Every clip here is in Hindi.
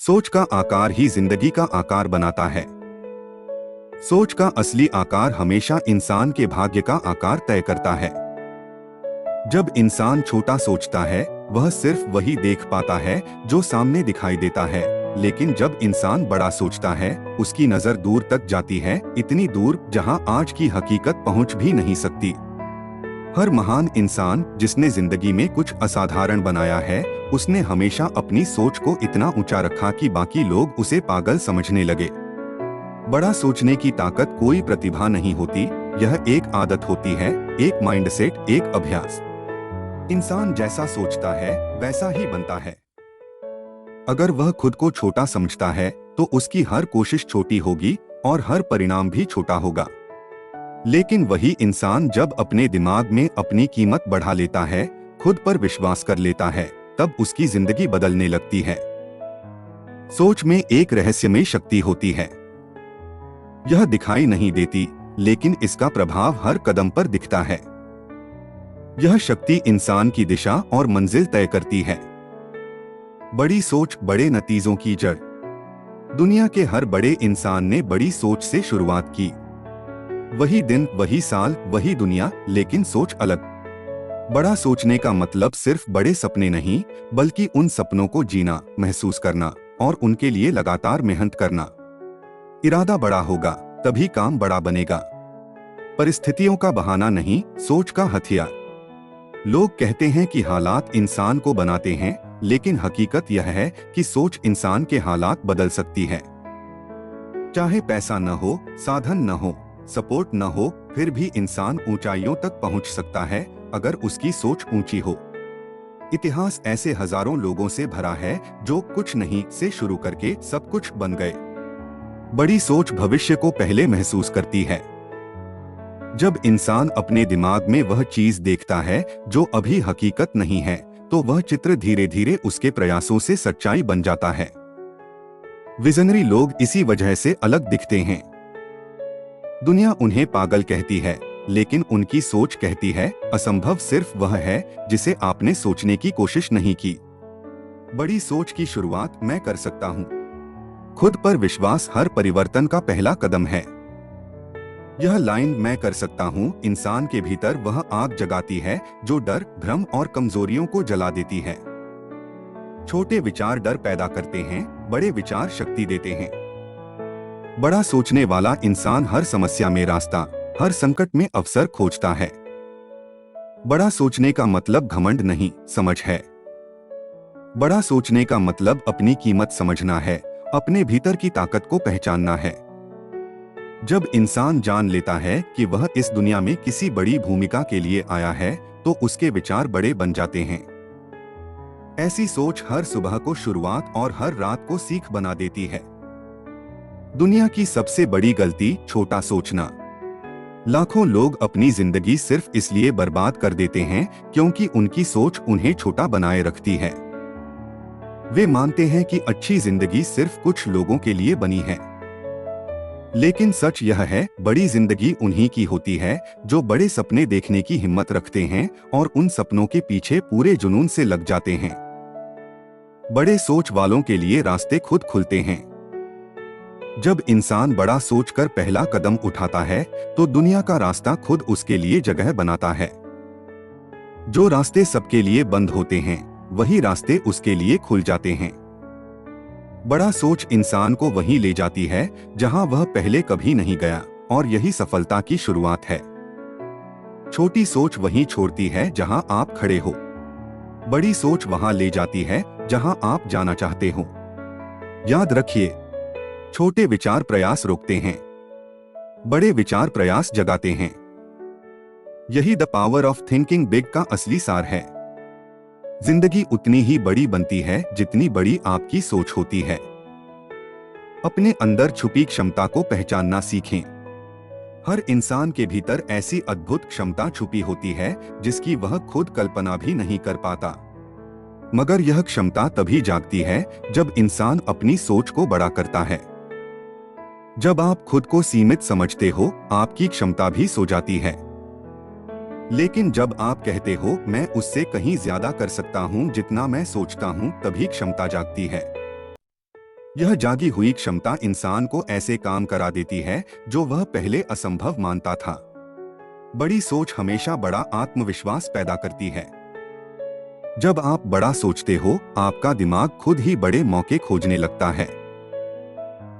सोच का आकार ही जिंदगी का आकार बनाता है। सोच का असली आकार हमेशा इंसान के भाग्य का आकार तय करता है। जब इंसान छोटा सोचता है, वह सिर्फ वही देख पाता है जो सामने दिखाई देता है। लेकिन जब इंसान बड़ा सोचता है, उसकी नजर दूर तक जाती है, इतनी दूर जहां आज की हकीकत पहुंच भी नहीं सकती। हर महान इंसान जिसने जिंदगी में कुछ असाधारण बनाया है, उसने हमेशा अपनी सोच को इतना ऊंचा रखा कि बाकी लोग उसे पागल समझने लगे। बड़ा सोचने की ताकत कोई प्रतिभा नहीं होती, यह एक आदत होती है, एक माइंडसेट, एक अभ्यास। इंसान जैसा सोचता है वैसा ही बनता है। अगर वह खुद को छोटा समझता है तो उसकी हर कोशिश छोटी होगी और हर परिणाम भी छोटा होगा। लेकिन वही इंसान जब अपने दिमाग में अपनी कीमत बढ़ा लेता है, खुद पर विश्वास कर लेता है, तब उसकी जिंदगी बदलने लगती है। सोच में एक रहस्यमय शक्ति होती है। यह दिखाई नहीं देती, लेकिन इसका प्रभाव हर कदम पर दिखता है। यह शक्ति इंसान की दिशा और मंजिल तय करती है। बड़ी सोच बड़े नतीजों की जड़। दुनिया के हर बड़े इंसान ने बड़ी सोच से शुरुआत की। वही दिन, वही साल, वही दुनिया, लेकिन सोच अलग। बड़ा सोचने का मतलब सिर्फ बड़े सपने नहीं, बल्कि उन सपनों को जीना, महसूस करना और उनके लिए लगातार मेहनत करना। इरादा बड़ा होगा तभी काम बड़ा बनेगा। परिस्थितियों का बहाना नहीं, सोच का हथियार। लोग कहते हैं कि हालात इंसान को बनाते हैं, लेकिन हकीकत यह है कि सोच इंसान के हालात बदल सकती है। चाहे पैसा न हो, साधन न हो, सपोर्ट न हो, फिर भी इंसान ऊंचाइयों तक पहुंच सकता है अगर उसकी सोच ऊंची हो। इतिहास ऐसे हजारों लोगों से भरा है जो कुछ नहीं से शुरू करके सब कुछ बन गए। बड़ी सोच भविष्य को पहले महसूस करती है। जब इंसान अपने दिमाग में वह चीज देखता है जो अभी हकीकत नहीं है, तो वह चित्र धीरे धीरे उसके प्रयासों से सच्चाई बन जाता है। विजनरी लोग इसी वजह से अलग दिखते हैं। दुनिया उन्हें पागल कहती है, लेकिन उनकी सोच कहती है असंभव सिर्फ वह है जिसे आपने सोचने की कोशिश नहीं की। बड़ी सोच की शुरुआत मैं कर सकता हूँ। खुद पर विश्वास हर परिवर्तन का पहला कदम है। यह लाइन मैं कर सकता हूँ इंसान के भीतर वह आग जगाती है जो डर, भ्रम और कमजोरियों को जला देती है। छोटे विचार डर पैदा करते हैं, बड़े विचार शक्ति देते हैं। बड़ा सोचने वाला इंसान हर समस्या में रास्ता, हर संकट में अवसर खोजता है। बड़ा सोचने का मतलब घमंड नहीं, समझ है। बड़ा सोचने का मतलब अपनी कीमत समझना है, अपने भीतर की ताकत को पहचानना है। जब इंसान जान लेता है कि वह इस दुनिया में किसी बड़ी भूमिका के लिए आया है, तो उसके विचार बड़े बन जाते हैं। ऐसी सोच हर सुबह को शुरुआत और हर रात को सीख बना देती है। दुनिया की सबसे बड़ी गलती छोटा सोचना। लाखों लोग अपनी जिंदगी सिर्फ इसलिए बर्बाद कर देते हैं क्योंकि उनकी सोच उन्हें छोटा बनाए रखती है। वे मानते हैं कि अच्छी जिंदगी सिर्फ कुछ लोगों के लिए बनी है। लेकिन सच यह है, बड़ी जिंदगी उन्हीं की होती है जो बड़े सपने देखने की हिम्मत रखते हैं और उन सपनों के पीछे पूरे जुनून से लग जाते हैं। बड़े सोच वालों के लिए रास्ते खुद खुलते हैं। जब इंसान बड़ा सोचकर पहला कदम उठाता है, तो दुनिया का रास्ता खुद उसके लिए जगह बनाता है। जो रास्ते सबके लिए बंद होते हैं, वही रास्ते उसके लिए खुल जाते हैं। बड़ा सोच इंसान को वहीं ले जाती है जहां वह पहले कभी नहीं गया, और यही सफलता की शुरुआत है। छोटी सोच वहीं छोड़ती है जहां आप खड़े हो। बड़ी सोच वहां ले जाती है जहां आप जाना चाहते हो। याद रखिए, छोटे विचार प्रयास रोकते हैं, बड़े विचार प्रयास जगाते हैं। यही the power of thinking big का असली सार है। जिंदगी उतनी ही बड़ी बनती है जितनी बड़ी आपकी सोच होती है। अपने अंदर छुपी क्षमता को पहचानना सीखें। हर इंसान के भीतर ऐसी अद्भुत क्षमता छुपी होती है जिसकी वह खुद कल्पना भी नहीं कर पाता। मगर यह क्षमता तभी जागती है जब इंसान अपनी सोच को बड़ा करता है। जब आप खुद को सीमित समझते हो, आपकी क्षमता भी सो जाती है। लेकिन जब आप कहते हो मैं उससे कहीं ज्यादा कर सकता हूं जितना मैं सोचता हूं, तभी क्षमता जागती है। यह जागी हुई क्षमता इंसान को ऐसे काम करा देती है जो वह पहले असंभव मानता था। बड़ी सोच हमेशा बड़ा आत्मविश्वास पैदा करती है। जब आप बड़ा सोचते हो, आपका दिमाग खुद ही बड़े मौके खोजने लगता है।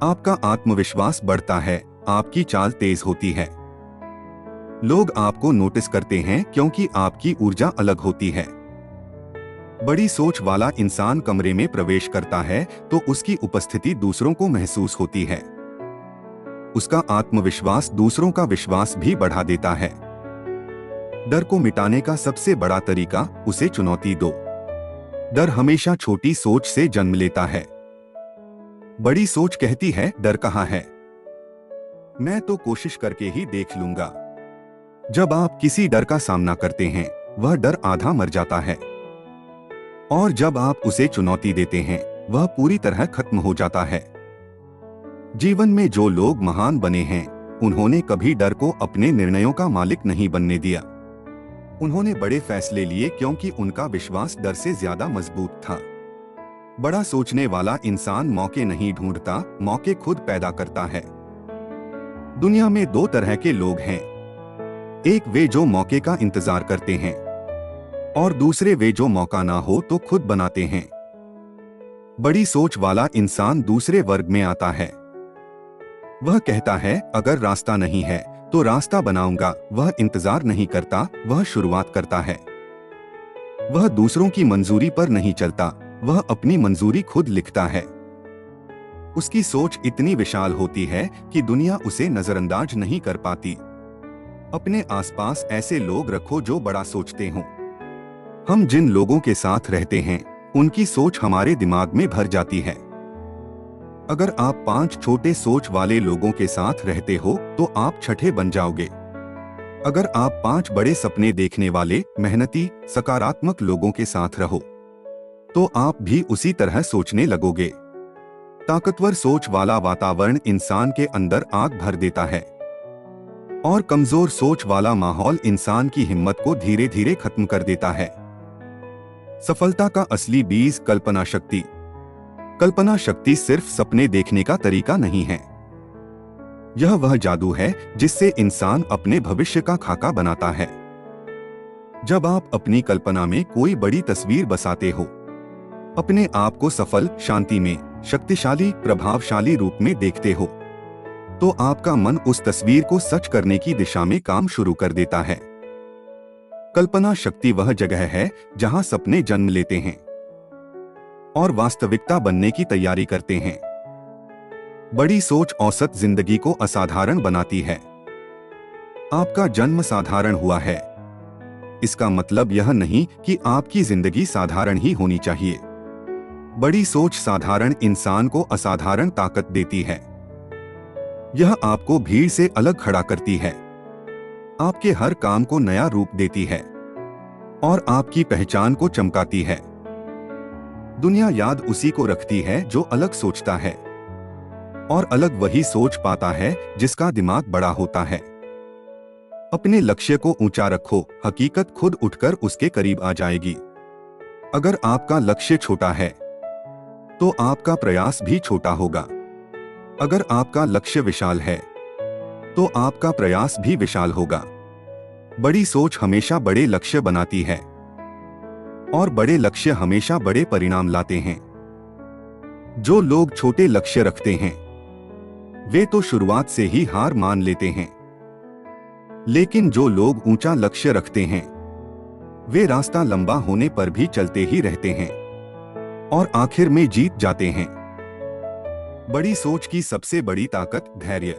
आपका आत्मविश्वास बढ़ता है, आपकी चाल तेज होती है। लोग आपको नोटिस करते हैं क्योंकि आपकी ऊर्जा अलग होती है। बड़ी सोच वाला इंसान कमरे में प्रवेश करता है तो उसकी उपस्थिति दूसरों को महसूस होती है। उसका आत्मविश्वास दूसरों का विश्वास भी बढ़ा देता है। डर को मिटाने का सबसे बड़ा तरीका, उसे चुनौती दो। डर हमेशा छोटी सोच से जन्म लेता है। बड़ी सोच कहती है, डर कहाँ है, मैं तो कोशिश करके ही देख लूंगा। जब आप किसी डर का सामना करते हैं, वह डर आधा मर जाता है, और जब आप उसे चुनौती देते हैं, वह पूरी तरह खत्म हो जाता है। जीवन में जो लोग महान बने हैं, उन्होंने कभी डर को अपने निर्णयों का मालिक नहीं बनने दिया। उन्होंने बड़े फैसले लिए क्योंकि उनका विश्वास डर से ज्यादा मजबूत था। बड़ा सोचने वाला इंसान मौके नहीं ढूंढता, मौके खुद पैदा करता है। दुनिया में दो तरह के लोग हैं, एक वे जो मौके का इंतजार करते हैं, और दूसरे वे जो मौका ना हो तो खुद बनाते हैं। बड़ी सोच वाला इंसान दूसरे वर्ग में आता है। वह कहता है, अगर रास्ता नहीं है तो रास्ता बनाऊंगा। वह इंतजार नहीं करता, वह शुरुआत करता है। वह दूसरों की मंजूरी पर नहीं चलता, वह अपनी मंजूरी खुद लिखता है। उसकी सोच इतनी विशाल होती है कि दुनिया उसे नजरअंदाज नहीं कर पाती। अपने आसपास ऐसे लोग रखो जो बड़ा सोचते हों। हम जिन लोगों के साथ रहते हैं, उनकी सोच हमारे दिमाग में भर जाती है। अगर आप 5 छोटे सोच वाले लोगों के साथ रहते हो तो आप छठे बन जाओगे। अगर आप 5 बड़े सपने देखने वाले, मेहनती, सकारात्मक लोगों के साथ रहो तो आप भी उसी तरह सोचने लगोगे। ताकतवर सोच वाला वातावरण इंसान के अंदर आग भर देता है, और कमजोर सोच वाला माहौल इंसान की हिम्मत को धीरे धीरे खत्म कर देता है। सफलता का असली बीज कल्पना शक्ति। कल्पना शक्ति सिर्फ सपने देखने का तरीका नहीं है, यह वह जादू है जिससे इंसान अपने भविष्य का खाका बनाता है। जब आप अपनी कल्पना में कोई बड़ी तस्वीर बसाते हो, अपने आप को सफल, शांति में, शक्तिशाली, प्रभावशाली रूप में देखते हो, तो आपका मन उस तस्वीर को सच करने की दिशा में काम शुरू कर देता है। कल्पना शक्ति वह जगह है जहां सपने जन्म लेते हैं और वास्तविकता बनने की तैयारी करते हैं। बड़ी सोच औसत जिंदगी को असाधारण बनाती है। आपका जन्म साधारण हुआ है, इसका मतलब यह नहीं कि आपकी जिंदगी साधारण ही होनी चाहिए। बड़ी सोच साधारण इंसान को असाधारण ताकत देती है। यह आपको भीड़ से अलग खड़ा करती है, आपके हर काम को नया रूप देती है और आपकी पहचान को चमकाती है। दुनिया याद उसी को रखती है जो अलग सोचता है, और अलग वही सोच पाता है जिसका दिमाग बड़ा होता है। अपने लक्ष्य को ऊंचा रखो, हकीकत खुद उठकर उसके करीब आ जाएगी। अगर आपका लक्ष्य छोटा है तो आपका प्रयास भी छोटा होगा। अगर आपका लक्ष्य विशाल है तो आपका प्रयास भी विशाल होगा। बड़ी सोच हमेशा बड़े लक्ष्य बनाती है, और बड़े लक्ष्य हमेशा बड़े परिणाम लाते हैं। जो लोग छोटे लक्ष्य रखते हैं, वे तो शुरुआत से ही हार मान लेते हैं, लेकिन जो लोग ऊंचा लक्ष्य रखते हैं, वे रास्ता लंबा होने पर भी चलते ही रहते हैं और आखिर में जीत जाते हैं। बड़ी सोच की सबसे बड़ी ताकत धैर्य।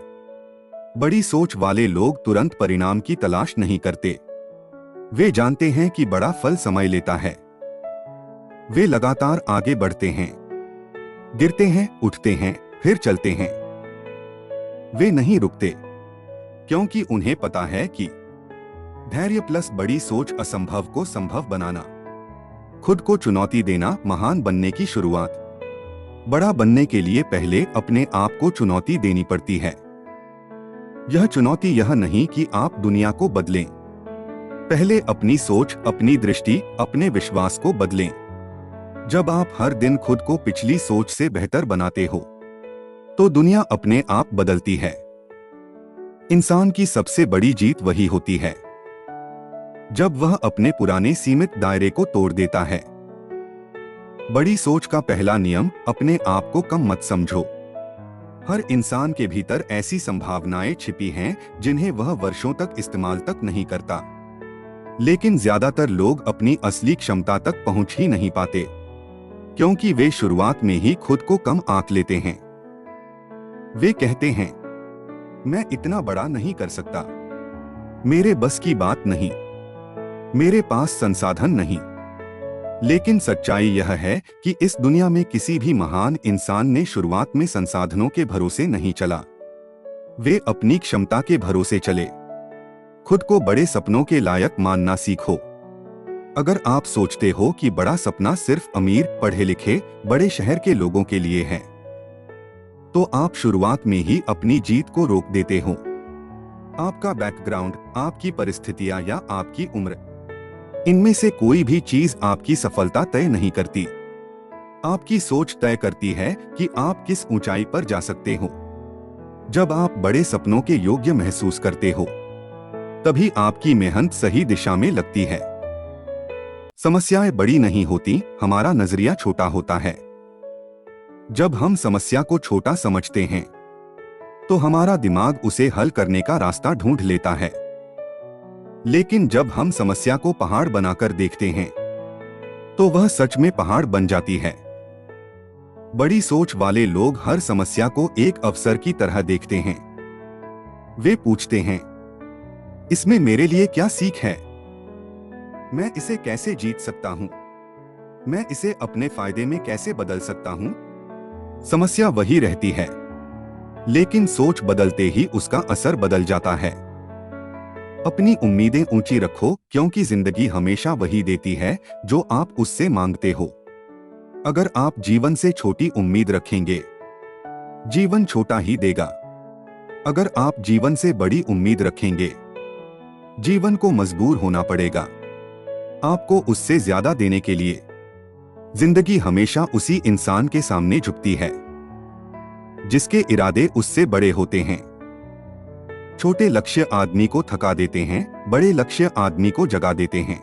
बड़ी सोच वाले लोग तुरंत परिणाम की तलाश नहीं करते। वे जानते हैं कि बड़ा फल समय लेता है। वे लगातार आगे बढ़ते हैं, गिरते हैं, उठते हैं, फिर चलते हैं। वे नहीं रुकते, क्योंकि उन्हें पता है कि धैर्य प्लस बड़ी सोच असंभव को संभव बनाना। खुद को चुनौती देना महान बनने की शुरुआत। बड़ा बनने के लिए पहले अपने आप को चुनौती देनी पड़ती है। यह चुनौती यह नहीं कि आप दुनिया को बदलें, पहले अपनी सोच, अपनी दृष्टि, अपने विश्वास को बदलें। जब आप हर दिन खुद को पिछली सोच से बेहतर बनाते हो तो दुनिया अपने आप बदलती है। इंसान की सबसे बड़ी जीत वही होती है जब वह अपने पुराने सीमित दायरे को तोड़ देता है। बड़ी सोच का पहला नियम, अपने आप को कम मत समझो। हर इंसान के भीतर ऐसी संभावनाएं छिपी हैं जिन्हें वह वर्षों तक इस्तेमाल तक नहीं करता, लेकिन ज्यादातर लोग अपनी असली क्षमता तक पहुंच ही नहीं पाते क्योंकि वे शुरुआत में ही खुद को कम आंक लेते हैं। वे कहते हैं, मैं इतना बड़ा नहीं कर सकता, मेरे बस की बात नहीं, मेरे पास संसाधन नहीं। लेकिन सच्चाई यह है कि इस दुनिया में किसी भी महान इंसान ने शुरुआत में संसाधनों के भरोसे नहीं चला। वे अपनी क्षमता के भरोसे चले। खुद को बड़े सपनों के लायक मानना सीखो। अगर आप सोचते हो कि बड़ा सपना सिर्फ अमीर, पढ़े लिखे, बड़े शहर के लोगों के लिए है, तो आप शुरुआत में ही अपनी जीत को रोक देते हो। आपका बैकग्राउंड, आपकी परिस्थितियां या आपकी उम्र, इनमें से कोई भी चीज आपकी सफलता तय नहीं करती। आपकी सोच तय करती है कि आप किस ऊंचाई पर जा सकते हो। जब आप बड़े सपनों के योग्य महसूस करते हो, तभी आपकी मेहनत सही दिशा में लगती है। समस्याएं बड़ी नहीं होती, हमारा नजरिया छोटा होता है। जब हम समस्या को छोटा समझते हैं, तो हमारा दिमाग उसे हल करने का रास्ता ढूंढ लेता है। लेकिन जब हम समस्या को पहाड़ बनाकर देखते हैं, तो वह सच में पहाड़ बन जाती है। बड़ी सोच वाले लोग हर समस्या को एक अवसर की तरह देखते हैं। वे पूछते हैं, इसमें मेरे लिए क्या सीख है? मैं इसे कैसे जीत सकता हूं? मैं इसे अपने फायदे में कैसे बदल सकता हूं? समस्या वही रहती है, लेकिन सोच बदलते ही उसका असर बदल जाता है। अपनी उम्मीदें ऊंची रखो, क्योंकि जिंदगी हमेशा वही देती है जो आप उससे मांगते हो। अगर आप जीवन से छोटी उम्मीद रखेंगे, जीवन छोटा ही देगा। अगर आप जीवन से बड़ी उम्मीद रखेंगे, जीवन को मजबूर होना पड़ेगा आपको उससे ज्यादा देने के लिए। जिंदगी हमेशा उसी इंसान के सामने झुकती है जिसके इरादे उससे बड़े होते हैं। छोटे लक्ष्य आदमी को थका देते हैं, बड़े लक्ष्य आदमी को जगा देते हैं।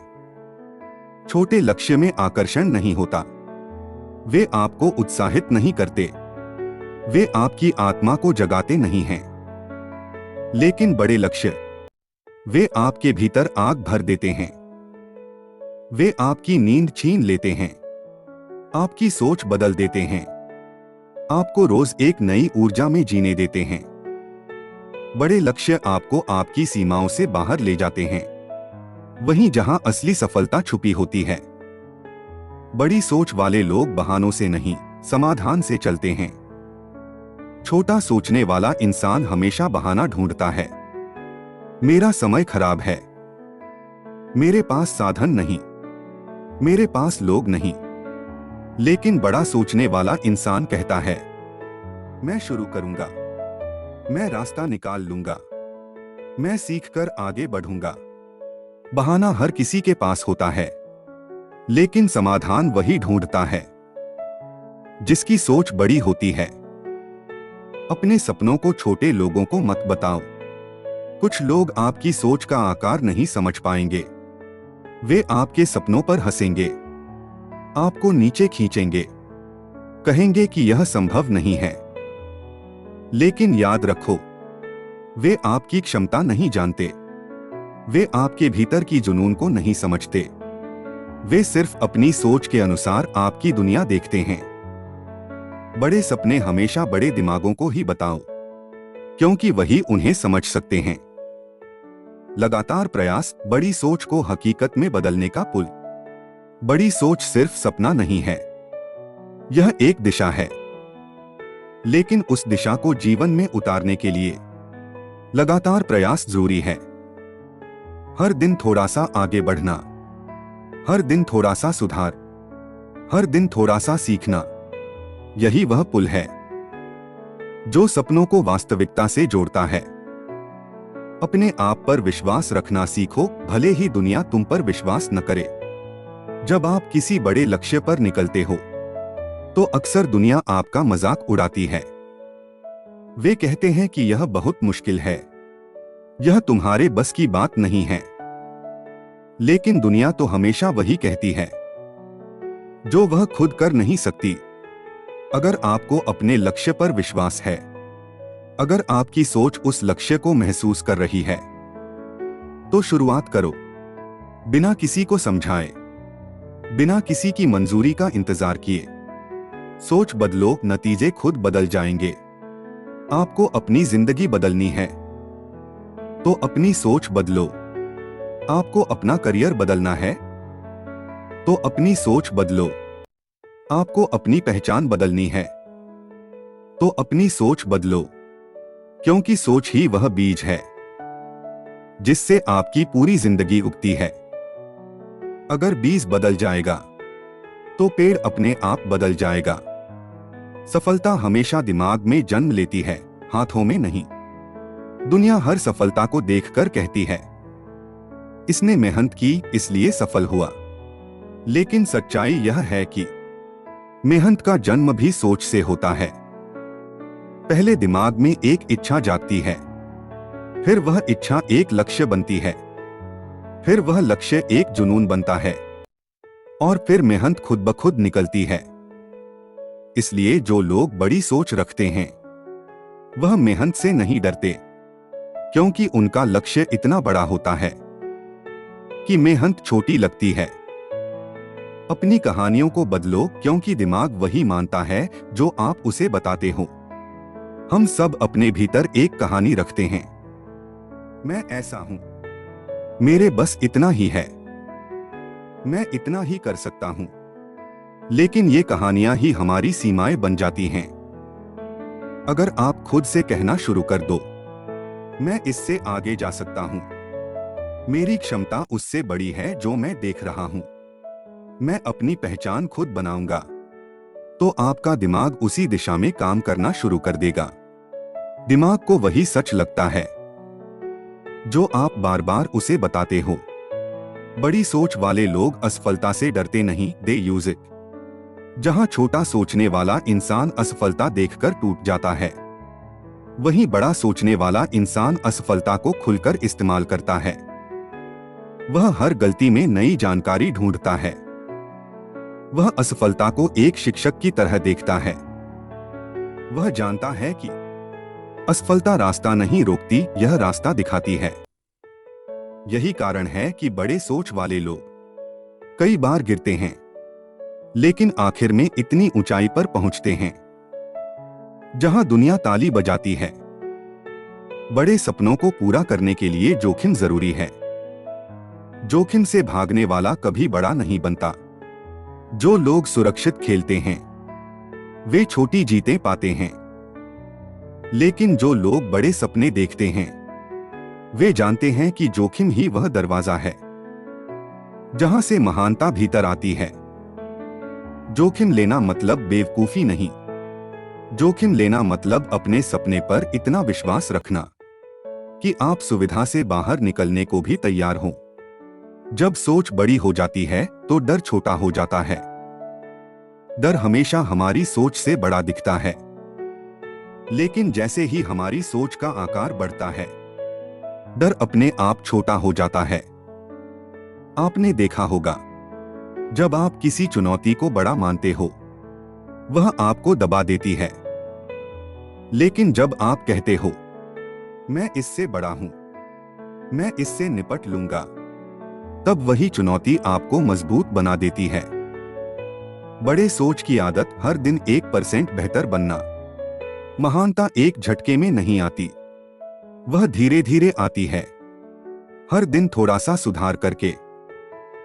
छोटे लक्ष्य में आकर्षण नहीं होता, वे आपको उत्साहित नहीं करते, वे आपकी आत्मा को जगाते नहीं हैं। लेकिन बड़े लक्ष्य, वे आपके भीतर आग भर देते हैं। वे आपकी नींद छीन लेते हैं, आपकी सोच बदल देते हैं, आपको रोज एक नई ऊर्जा में जीने देते हैं। बड़े लक्ष्य आपको आपकी सीमाओं से बाहर ले जाते हैं, वहीं जहां असली सफलता छुपी होती है। बड़ी सोच वाले लोग बहानों से नहीं, समाधान से चलते हैं। छोटा सोचने वाला इंसान हमेशा बहाना ढूंढता है। मेरा समय खराब है, मेरे पास साधन नहीं, मेरे पास लोग नहीं। लेकिन बड़ा सोचने वाला इंसान कहता है, मैं शुरू करूंगा, मैं रास्ता निकाल लूंगा, मैं सीखकर आगे बढ़ूंगा। बहाना हर किसी के पास होता है, लेकिन समाधान वही ढूंढता है जिसकी सोच बड़ी होती है। अपने सपनों को छोटे लोगों को मत बताओ। कुछ लोग आपकी सोच का आकार नहीं समझ पाएंगे। वे आपके सपनों पर हंसेंगे, आपको नीचे खींचेंगे, कहेंगे कि यह संभव नहीं है। लेकिन याद रखो, वे आपकी क्षमता नहीं जानते, वे आपके भीतर की जुनून को नहीं समझते। वे सिर्फ अपनी सोच के अनुसार आपकी दुनिया देखते हैं। बड़े सपने हमेशा बड़े दिमागों को ही बताओ, क्योंकि वही उन्हें समझ सकते हैं। लगातार प्रयास, बड़ी सोच को हकीकत में बदलने का पुल। बड़ी सोच सिर्फ सपना नहीं है, यह एक दिशा है। लेकिन उस दिशा को जीवन में उतारने के लिए लगातार प्रयास जरूरी है। हर दिन थोड़ा सा आगे बढ़ना, हर दिन थोड़ा सा सुधार, हर दिन थोड़ा सा सीखना, यही वह पुल है जो सपनों को वास्तविकता से जोड़ता है। अपने आप पर विश्वास रखना सीखो, भले ही दुनिया तुम पर विश्वास न करे। जब आप किसी बड़े लक्ष्य पर निकलते हो तो अक्सर दुनिया आपका मजाक उड़ाती है। वे कहते हैं कि यह बहुत मुश्किल है, यह तुम्हारे बस की बात नहीं है। लेकिन दुनिया तो हमेशा वही कहती है जो वह खुद कर नहीं सकती। अगर आपको अपने लक्ष्य पर विश्वास है, अगर आपकी सोच उस लक्ष्य को महसूस कर रही है, तो शुरुआत करो। बिना किसी को समझाए, बिना किसी की मंजूरी का इंतजार किए। सोच बदलो, नतीजे खुद बदल जाएंगे। आपको अपनी जिंदगी बदलनी है तो अपनी सोच बदलो। आपको अपना करियर बदलना है तो अपनी सोच बदलो। आपको अपनी पहचान बदलनी है तो अपनी सोच बदलो, क्योंकि सोच ही वह बीज है जिससे आपकी पूरी जिंदगी उगती है। अगर बीज बदल जाएगा तो पेड़ अपने आप बदल जाएगा। सफलता हमेशा दिमाग में जन्म लेती है, हाथों में नहीं। दुनिया हर सफलता को देखकर कहती है इसने मेहनत की इसलिए सफल हुआ। लेकिन सच्चाई यह है कि मेहनत का जन्म भी सोच से होता है। पहले दिमाग में एक इच्छा जागती है, फिर वह इच्छा एक लक्ष्य बनती है, फिर वह लक्ष्य एक जुनून बनता है और फिर मेहनत खुद ब खुद निकलती है। इसलिए जो लोग बड़ी सोच रखते हैं वह मेहनत से नहीं डरते, क्योंकि उनका लक्ष्य इतना बड़ा होता है कि मेहनत छोटी लगती है। अपनी कहानियों को बदलो, क्योंकि दिमाग वही मानता है जो आप उसे बताते हो। हम सब अपने भीतर एक कहानी रखते हैं। मैं ऐसा हूं, मेरे बस इतना ही है, मैं इतना ही कर सकता हूं। लेकिन ये कहानियां ही हमारी सीमाएं बन जाती हैं। अगर आप खुद से कहना शुरू कर दो, मैं इससे आगे जा सकता हूं, मेरी क्षमता उससे बड़ी है जो मैं देख रहा हूं, मैं अपनी पहचान खुद बनाऊंगा, तो आपका दिमाग उसी दिशा में काम करना शुरू कर देगा। दिमाग को वही सच लगता है जो आप बार बार उसे बताते हो। बड़ी सोच वाले लोग असफलता से डरते नहीं, दे यूज इट। जहां छोटा सोचने वाला इंसान असफलता देखकर टूट जाता है, वहीं बड़ा सोचने वाला इंसान असफलता को खुलकर इस्तेमाल करता है। वह हर गलती में नई जानकारी ढूंढता है। वह असफलता को एक शिक्षक की तरह देखता है। वह जानता है कि असफलता रास्ता नहीं रोकती, यह रास्ता दिखाती है। यही कारण है कि बड़े सोच वाले लोग कई बार गिरते हैं, लेकिन आखिर में इतनी ऊंचाई पर पहुंचते हैं जहां दुनिया ताली बजाती है। बड़े सपनों को पूरा करने के लिए जोखिम जरूरी है। जोखिम से भागने वाला कभी बड़ा नहीं बनता। जो लोग सुरक्षित खेलते हैं वे छोटी जीतें पाते हैं, लेकिन जो लोग बड़े सपने देखते हैं वे जानते हैं कि जोखिम ही वह दरवाजा है जहां से महानता भीतर आती है। जोखिम लेना मतलब बेवकूफी नहीं, जोखिम लेना मतलब अपने सपने पर इतना विश्वास रखना कि आप सुविधा से बाहर निकलने को भी तैयार हों। जब सोच बड़ी हो जाती है तो डर छोटा हो जाता है। डर हमेशा हमारी सोच से बड़ा दिखता है, लेकिन जैसे ही हमारी सोच का आकार बढ़ता है, डर अपने आप छोटा हो जाता है। आपने देखा होगा, जब आप किसी चुनौती को बड़ा मानते हो, वह आपको दबा देती है। लेकिन जब आप कहते हो, मैं इससे बड़ा हूं, मैं इससे निपट लूंगा, तब वही चुनौती आपको मजबूत बना देती है। बड़े सोच की आदत, हर दिन 1% बेहतर बनना। महानता एक झटके में नहीं आती, वह धीरे धीरे आती है। हर दिन थोड़ा सा सुधार करके।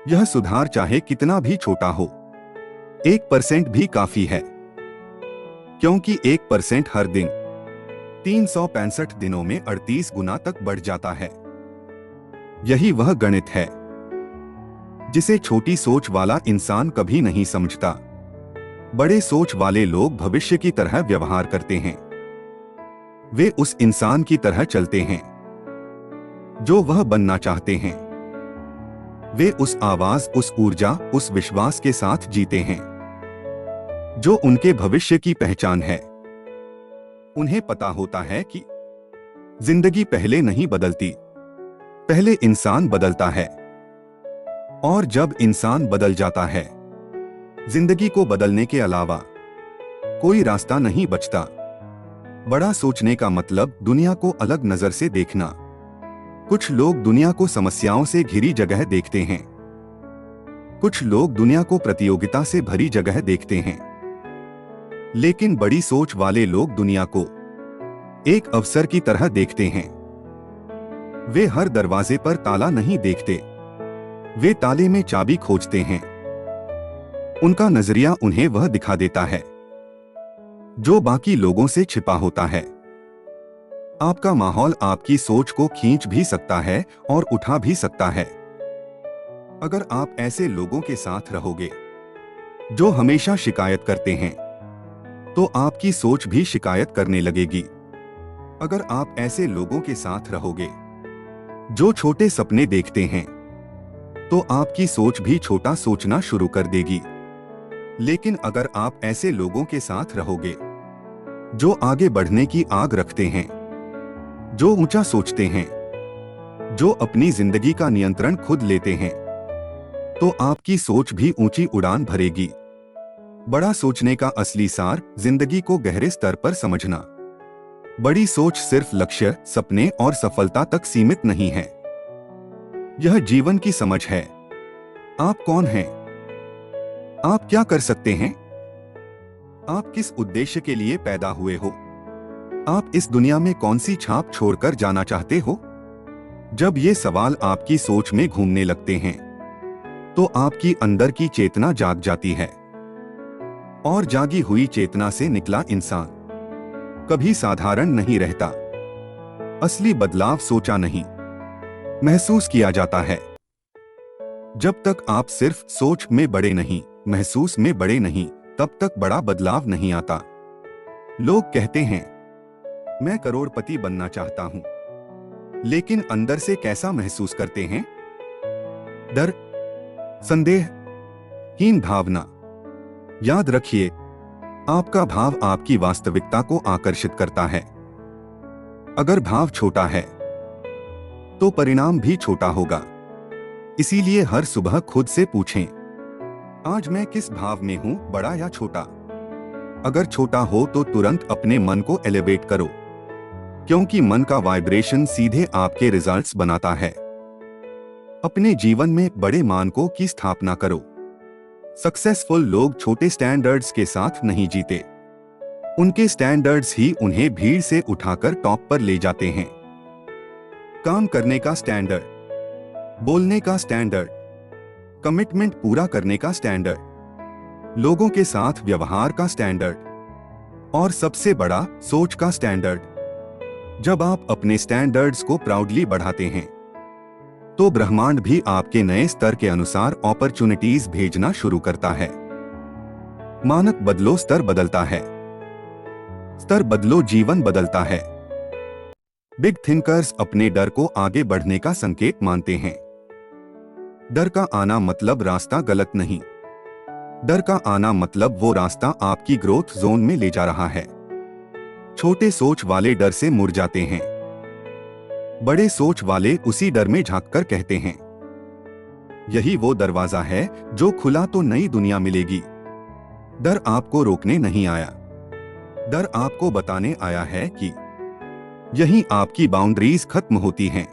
यह सुधार चाहे कितना भी छोटा हो, 1% भी काफी है, क्योंकि 1% हर दिन 365 दिनों में 38 गुना तक बढ़ जाता है। यही वह गणित है जिसे छोटी सोच वाला इंसान कभी नहीं समझता। बड़े सोच वाले लोग भविष्य की तरह व्यवहार करते हैं। वे उस इंसान की तरह चलते हैं जो वह बनना चाहते हैं। वे उस आवाज, उस ऊर्जा, उस विश्वास के साथ जीते हैं जो उनके भविष्य की पहचान है। उन्हें पता होता है कि जिंदगी पहले नहीं बदलती, पहले इंसान बदलता है। और जब इंसान बदल जाता है, जिंदगी को बदलने के अलावा कोई रास्ता नहीं बचता। बड़ा सोचने का मतलब दुनिया को अलग नजर से देखना। कुछ लोग दुनिया को समस्याओं से घिरी जगह देखते हैं, कुछ लोग दुनिया को प्रतियोगिता से भरी जगह देखते हैं, लेकिन बड़ी सोच वाले लोग दुनिया को एक अवसर की तरह देखते हैं। वे हर दरवाजे पर ताला नहीं देखते, वे ताले में चाबी खोजते हैं। उनका नजरिया उन्हें वह दिखा देता है जो बाकी लोगों से छिपा होता है। आपका माहौल आपकी सोच को खींच भी सकता है और उठा भी सकता है। अगर आप ऐसे लोगों के साथ रहोगे जो हमेशा शिकायत करते हैं, तो आपकी सोच भी शिकायत करने लगेगी। अगर आप ऐसे लोगों के साथ रहोगे जो छोटे सपने देखते हैं, तो आपकी सोच भी छोटा सोचना शुरू कर देगी। लेकिन अगर आप ऐसे लोगों के साथ रहोगे जो आगे बढ़ने की आग रखते हैं, जो ऊंचा सोचते हैं, जो अपनी जिंदगी का नियंत्रण खुद लेते हैं, तो आपकी सोच भी ऊंची उड़ान भरेगी। बड़ा सोचने का असली सार जिंदगी को गहरे स्तर पर समझना। बड़ी सोच सिर्फ लक्ष्य, सपने और सफलता तक सीमित नहीं है। यह जीवन की समझ है। आप कौन हैं? आप क्या कर सकते हैं? आप किस उद्देश्य के लिए पैदा हुए हो? आप इस दुनिया में कौन सी छाप छोड़कर जाना चाहते हो? जब ये सवाल आपकी सोच में घूमने लगते हैं, तो आपकी अंदर की चेतना जाग जाती है। और जागी हुई चेतना से निकला इंसान कभी साधारण नहीं रहता। असली बदलाव सोचा नहीं, महसूस किया जाता है। जब तक आप सिर्फ सोच में बड़े नहीं, महसूस में बड़े नहीं, तब तक बड़ा बदलाव नहीं आता। लोग कहते हैं, मैं करोड़पति बनना चाहता हूं, लेकिन अंदर से कैसा महसूस करते हैं? डर, संदेह, हीन भावना। याद रखिए, आपका भाव आपकी वास्तविकता को आकर्षित करता है। अगर भाव छोटा है, तो परिणाम भी छोटा होगा। इसीलिए हर सुबह खुद से पूछें, आज मैं किस भाव में हूं, बड़ा या छोटा? अगर छोटा हो तो तुरंत अपने मन को एलिवेट करो, क्योंकि मन का वाइब्रेशन सीधे आपके रिजल्ट्स बनाता है। अपने जीवन में बड़े मानकों की स्थापना करो। सक्सेसफुल लोग छोटे स्टैंडर्ड्स के साथ नहीं जीते, उनके स्टैंडर्ड्स ही उन्हें भीड़ से उठाकर टॉप पर ले जाते हैं। काम करने का स्टैंडर्ड, बोलने का स्टैंडर्ड, कमिटमेंट पूरा करने का स्टैंडर्ड, लोगों के साथ व्यवहार का स्टैंडर्ड, और सबसे बड़ा, सोच का स्टैंडर्ड। जब आप अपने स्टैंडर्ड्स को प्राउडली बढ़ाते हैं, तो ब्रह्मांड भी आपके नए स्तर के अनुसार अपॉर्चुनिटीज भेजना शुरू करता है। मानक बदलो, स्तर बदलता है। स्तर बदलो, जीवन बदलता है। बिग थिंकर्स अपने डर को आगे बढ़ने का संकेत मानते हैं। डर का आना मतलब रास्ता गलत नहीं, डर का आना मतलब वो रास्ता आपकी ग्रोथ जोन में ले जा रहा है। छोटे सोच वाले डर से मुड़ जाते हैं, बड़े सोच वाले उसी डर में झांककर कहते हैं, यही वो दरवाजा है जो खुला तो नई दुनिया मिलेगी। डर आपको रोकने नहीं आया, डर आपको बताने आया है कि यहीं आपकी बाउंड्रीज खत्म होती हैं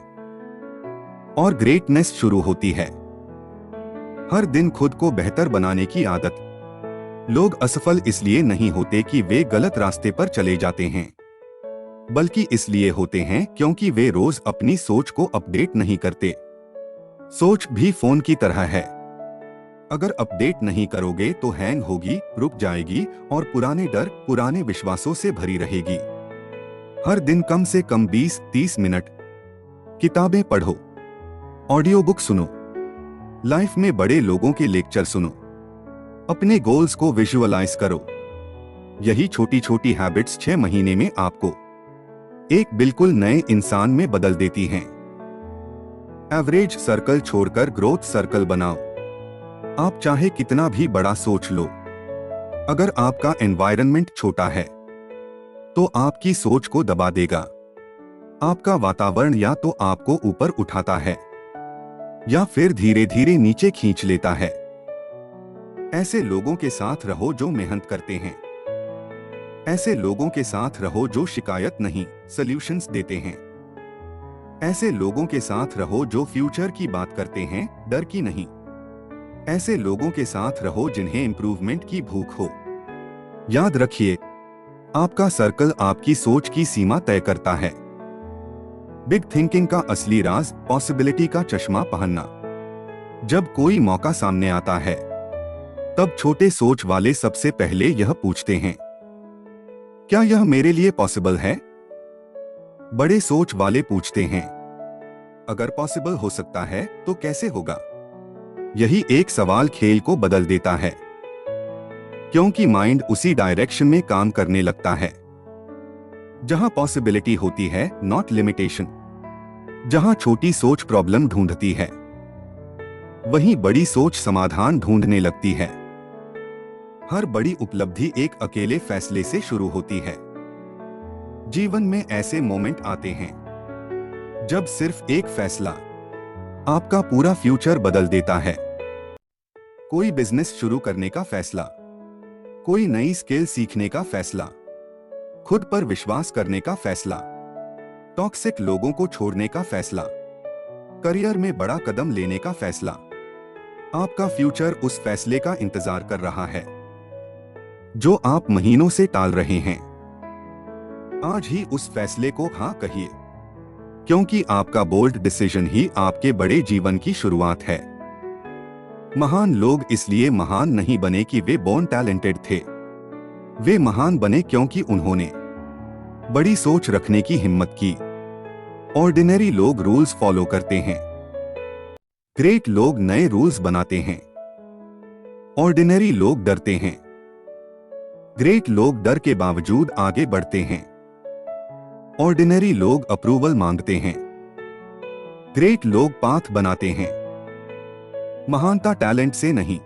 और ग्रेटनेस शुरू होती है। हर दिन खुद को बेहतर बनाने की आदत। लोग असफल इसलिए नहीं होते कि वे गलत रास्ते पर चले जाते हैं, बल्कि इसलिए होते हैं क्योंकि वे रोज अपनी सोच को अपडेट नहीं करते। सोच भी फोन की तरह है, अगर अपडेट नहीं करोगे तो हैंग होगी, रुक जाएगी और पुराने डर, पुराने विश्वासों से भरी रहेगी। हर दिन कम से कम 20-30 मिनट किताबें पढ़ो, ऑडियो बुक सुनो, लाइफ में बड़े लोगों के लेक्चर सुनो, अपने गोल्स को विजुअलाइज करो। यही छोटी छोटी हैबिट्स 6 महीने में आपको एक बिल्कुल नए इंसान में बदल देती हैं। एवरेज सर्कल छोड़कर ग्रोथ सर्कल बनाओ। आप चाहे कितना भी बड़ा सोच लो, अगर आपका एनवायरनमेंट छोटा है तो आपकी सोच को दबा देगा। आपका वातावरण या तो आपको ऊपर उठाता है या फिर धीरे धीरे नीचे खींच लेता है। ऐसे लोगों के साथ रहो जो मेहनत करते हैं। ऐसे लोगों के साथ रहो जो शिकायत नहीं, सॉल्यूशंस देते हैं। ऐसे लोगों के साथ रहो जो फ्यूचर की बात करते हैं, डर की नहीं। ऐसे लोगों के साथ रहो जिन्हें इंप्रूवमेंट की भूख हो। याद रखिए, आपका सर्कल आपकी सोच की सीमा तय करता है। बिग थिंकिंग का असली राज पॉसिबिलिटी का चश्मा पहनना। जब कोई मौका सामने आता है तब छोटे सोच वाले सबसे पहले यह पूछते हैं, क्या यह मेरे लिए पॉसिबल है? बड़े सोच वाले पूछते हैं, अगर पॉसिबल हो सकता है तो कैसे होगा? यही एक सवाल खेल को बदल देता है, क्योंकि माइंड उसी डायरेक्शन में काम करने लगता है जहां पॉसिबिलिटी होती है, नॉट लिमिटेशन। जहां छोटी सोच प्रॉब्लम ढूंढती है, वहीं बड़ी सोच समाधान ढूंढने लगती है। हर बड़ी उपलब्धि एक अकेले फैसले से शुरू होती है। जीवन में ऐसे मोमेंट आते हैं जब सिर्फ एक फैसला आपका पूरा फ्यूचर बदल देता है। कोई बिजनेस शुरू करने का फैसला, कोई नई स्किल सीखने का फैसला, खुद पर विश्वास करने का फैसला, टॉक्सिक लोगों को छोड़ने का फैसला, करियर में बड़ा कदम लेने का फैसला। आपका फ्यूचर उस फैसले का इंतजार कर रहा है जो आप महीनों से टाल रहे हैं। आज ही उस फैसले को हाँ कहिए, क्योंकि आपका बोल्ड डिसीजन ही आपके बड़े जीवन की शुरुआत है। महान लोग इसलिए महान नहीं बने कि वे बोर्न टैलेंटेड थे। वे महान बने क्योंकि उन्होंने बड़ी सोच रखने की हिम्मत की। ऑर्डिनरी लोग रूल्स फॉलो करते हैं, ग्रेट लोग नए रूल्स बनाते हैं। ऑर्डिनरी लोग डरते हैं, ग्रेट लोग डर के बावजूद आगे बढ़ते हैं। ऑर्डिनरी लोग अप्रूवल मांगते हैं, ग्रेट लोग पाथ बनाते हैं। महानता टैलेंट से नहीं,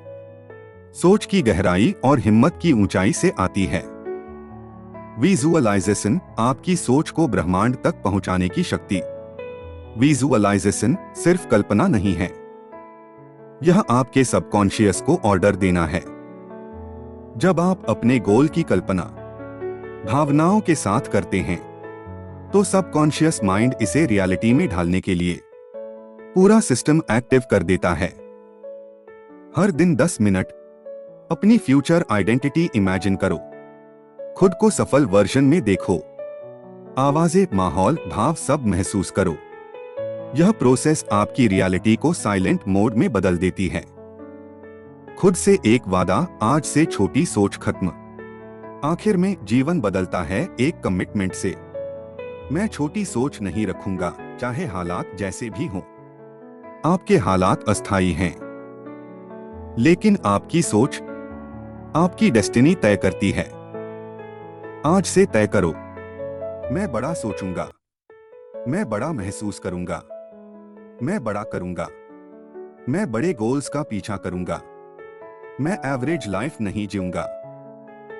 सोच की गहराई और हिम्मत की ऊंचाई से आती है। विजुअलाइजेशन आपकी सोच को ब्रह्मांड तक पहुंचाने की शक्ति। विजुअलाइजेशन सिर्फ कल्पना नहीं है, यह आपके सबकॉन्शियस को ऑर्डर देना है। जब आप अपने गोल की कल्पना भावनाओं के साथ करते हैं तो सबकॉन्शियस माइंड इसे रियलिटी में ढालने के लिए पूरा सिस्टम एक्टिव कर देता है। हर दिन 10 मिनट अपनी फ्यूचर आइडेंटिटी इमेजिन करो। खुद को सफल वर्जन में देखो। आवाजें, माहौल, भाव सब महसूस करो। यह प्रोसेस आपकी रियलिटी को साइलेंट मोड में बदल देती है। खुद से एक वादा, आज से छोटी सोच खत्म। आखिर में जीवन बदलता है एक कमिटमेंट से। मैं छोटी सोच नहीं रखूंगा, चाहे हालात जैसे भी हों। आपके हालात अस्थायी हैं, लेकिन आपकी सोच आपकी डेस्टिनी तय करती है। आज से तय करो, मैं बड़ा सोचूंगा, मैं बड़ा महसूस करूंगा, मैं बड़ा करूंगा, मैं बड़े गोल्स का पीछा करूंगा, मैं एवरेज लाइफ नहीं जीऊंगा।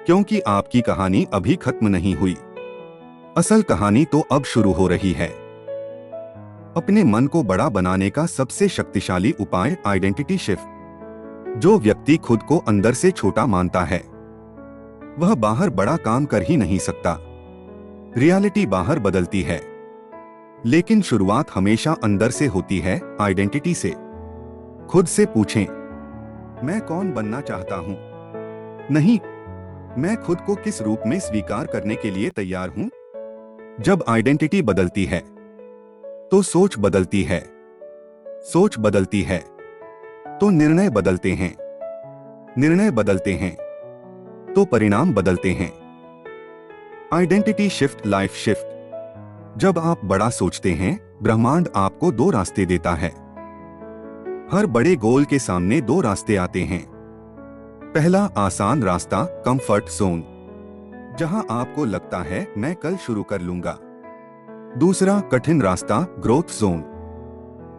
क्योंकि आपकी कहानी अभी खत्म नहीं हुई, असल कहानी तो अब शुरू हो रही है। अपने मन को बड़ा बनाने का सबसे शक्तिशाली उपाय आइडेंटिटी शिफ्ट। जो व्यक्ति खुद को अंदर से छोटा मानता है वह बाहर बड़ा काम कर ही नहीं सकता। रियलिटी बाहर बदलती है, लेकिन शुरुआत हमेशा अंदर से होती है, आइडेंटिटी से। खुद से पूछें, मैं कौन बनना चाहता हूं? नहीं, मैं खुद को किस रूप में स्वीकार करने के लिए तैयार हूं? जब आइडेंटिटी बदलती है तो सोच बदलती है, सोच बदलती है तो निर्णय बदलते हैं, निर्णय बदलते हैं तो परिणाम बदलते हैं। Identity shift, life shift. जब आप बड़ा सोचते हैं, ब्रह्मांड आपको 2 रास्ते देता है। हर बड़े गोल के सामने 2 रास्ते आते हैं। पहला आसान रास्ता, कंफर्ट जोन, जहां आपको लगता है मैं कल शुरू कर लूंगा। दूसरा कठिन रास्ता, ग्रोथ जोन,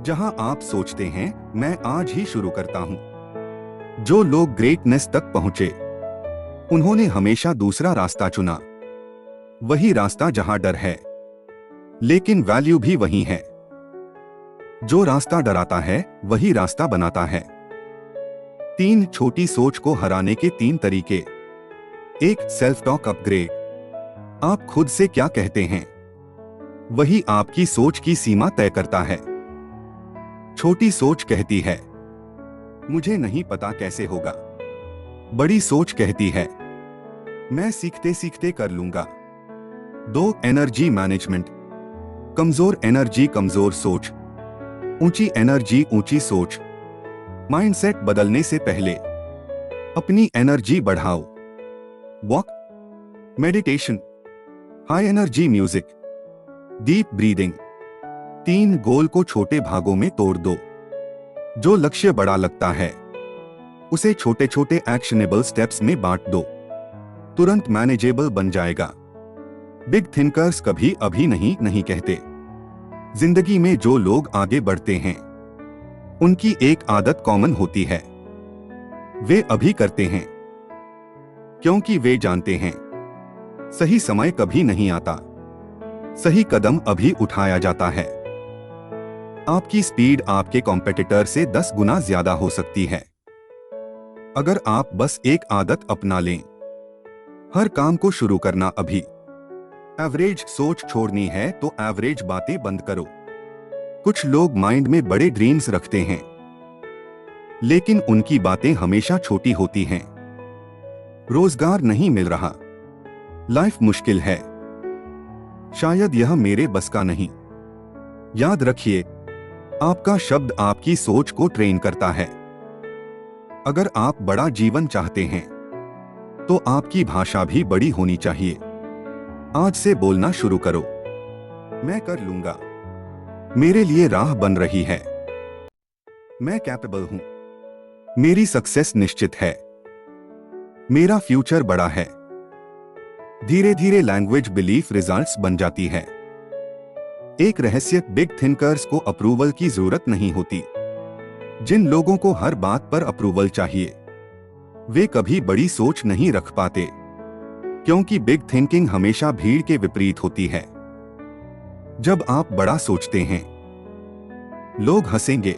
जहां आप सोचते हैं मैं आज ही शुरू करता हूं। जो लोग ग्रेटनेस तक पहुंचे उन्होंने हमेशा दूसरा रास्ता चुना, वही रास्ता जहां डर है लेकिन वैल्यू भी वही है। जो रास्ता डराता है वही रास्ता बनाता है। 3 छोटी सोच को हराने के 3 तरीके। 1 सेल्फ टॉक अपग्रेड। आप खुद से क्या कहते हैं वही आपकी सोच की सीमा तय करता है। छोटी सोच कहती है मुझे नहीं पता कैसे होगा। बड़ी सोच कहती है मैं सीखते सीखते कर लूंगा। 2 एनर्जी मैनेजमेंट। कमजोर एनर्जी कमजोर सोच, ऊंची एनर्जी ऊंची सोच। माइंडसेट बदलने से पहले अपनी एनर्जी बढ़ाओ। Walk, meditation, high energy music, deep breathing. 3 गोल को छोटे भागों में तोड़ दो। जो लक्ष्य बड़ा लगता है उसे छोटे छोटे एक्शनेबल स्टेप्स में बांट दो, तुरंत मैनेजेबल बन जाएगा। बिग थिंकर्स कभी अभी नहीं कहते। जिंदगी में जो लोग आगे बढ़ते हैं उनकी एक आदत कॉमन होती है, वे अभी करते हैं क्योंकि वे जानते हैं सही समय कभी नहीं आता, सही कदम अभी उठाया जाता है। आपकी स्पीड आपके कॉम्पिटिटर से 10 गुना ज्यादा हो सकती है अगर आप बस एक आदत अपना लें। हर काम को शुरू करना अभी। एवरेज सोच छोड़नी है तो एवरेज बातें बंद करो। कुछ लोग माइंड में बड़े ड्रीम्स रखते हैं लेकिन उनकी बातें हमेशा छोटी होती हैं। रोजगार नहीं मिल रहा, लाइफ मुश्किल है, शायद यह मेरे बस का नहीं। याद रखिए, आपका शब्द आपकी सोच को ट्रेन करता है। अगर आप बड़ा जीवन चाहते हैं तो आपकी भाषा भी बड़ी होनी चाहिए। आज से बोलना शुरू करो, मैं कर लूंगा, मेरे लिए राह बन रही है, मैं कैपेबल हूं, मेरी सक्सेस निश्चित है, मेरा फ्यूचर बड़ा है। धीरे धीरे लैंग्वेज बिलीफ रिजल्ट्स बन जाती है। एक रहस्य, बिग थिंकर्स को अप्रूवल की जरूरत नहीं होती। जिन लोगों को हर बात पर अप्रूवल चाहिए वे कभी बड़ी सोच नहीं रख पाते, क्योंकि बिग थिंकिंग हमेशा भीड़ के विपरीत होती है। जब आप बड़ा सोचते हैं लोग हंसेंगे,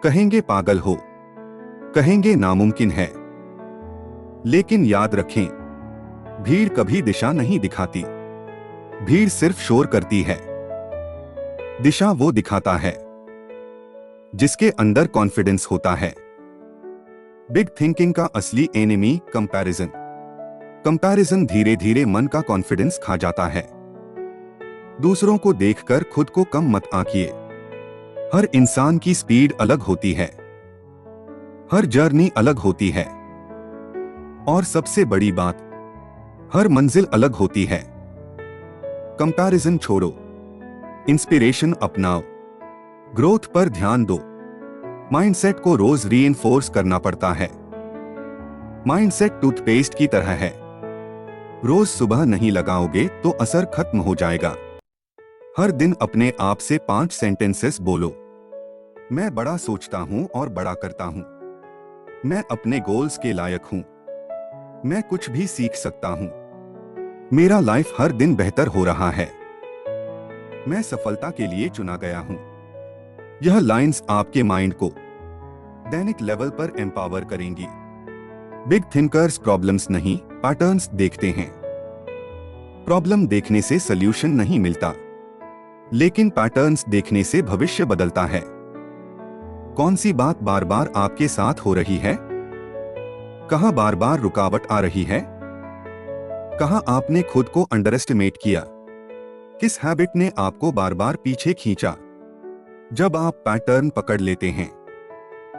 कहेंगे पागल हो, कहेंगे नामुमकिन है। लेकिन याद रखें, भीड़ कभी दिशा नहीं दिखाती, भीड़ सिर्फ शोर करती है। दिशा वो दिखाता है जिसके अंदर कॉन्फिडेंस होता है। बिग थिंकिंग का असली एनिमी कंपैरिजन। कंपैरिजन धीरे धीरे मन का कॉन्फिडेंस खा जाता है। दूसरों को देखकर खुद को कम मत आंकिए। हर इंसान की स्पीड अलग होती है, हर जर्नी अलग होती है, और सबसे बड़ी बात, हर मंजिल अलग होती है। कंपैरिजन छोड़ो, इंस्पिरेशन अपनाओ, ग्रोथ पर ध्यान दो। माइंडसेट को रोज रीइंफोर्स करना पड़ता है। माइंडसेट टूथपेस्ट की तरह है, रोज सुबह नहीं लगाओगे तो असर खत्म हो जाएगा। हर दिन अपने आप से 5 सेंटेंसेस बोलो। मैं बड़ा सोचता हूं और बड़ा करता हूं, मैं अपने गोल्स के लायक हूं, मैं कुछ भी सीख सकता हूं, मेरा लाइफ हर दिन बेहतर हो रहा है, मैं सफलता के लिए चुना गया हूं। यह लाइंस आपके माइंड को दैनिक लेवल पर एम्पावर करेंगी। बिग थिंकर्स प्रॉब्लम्स नहीं, पैटर्न्स देखते हैं। प्रॉब्लम देखने से सल्यूशन नहीं मिलता, लेकिन पैटर्न्स देखने से भविष्य बदलता है। कौन सी बात बार बार आपके साथ हो रही है? कहां बार बार रुकावट आ रही है? कहां आपने खुद को अंडर एस्टिमेट किया? किस हैबिट ने आपको बार बार पीछे खींचा? जब आप पैटर्न पकड़ लेते हैं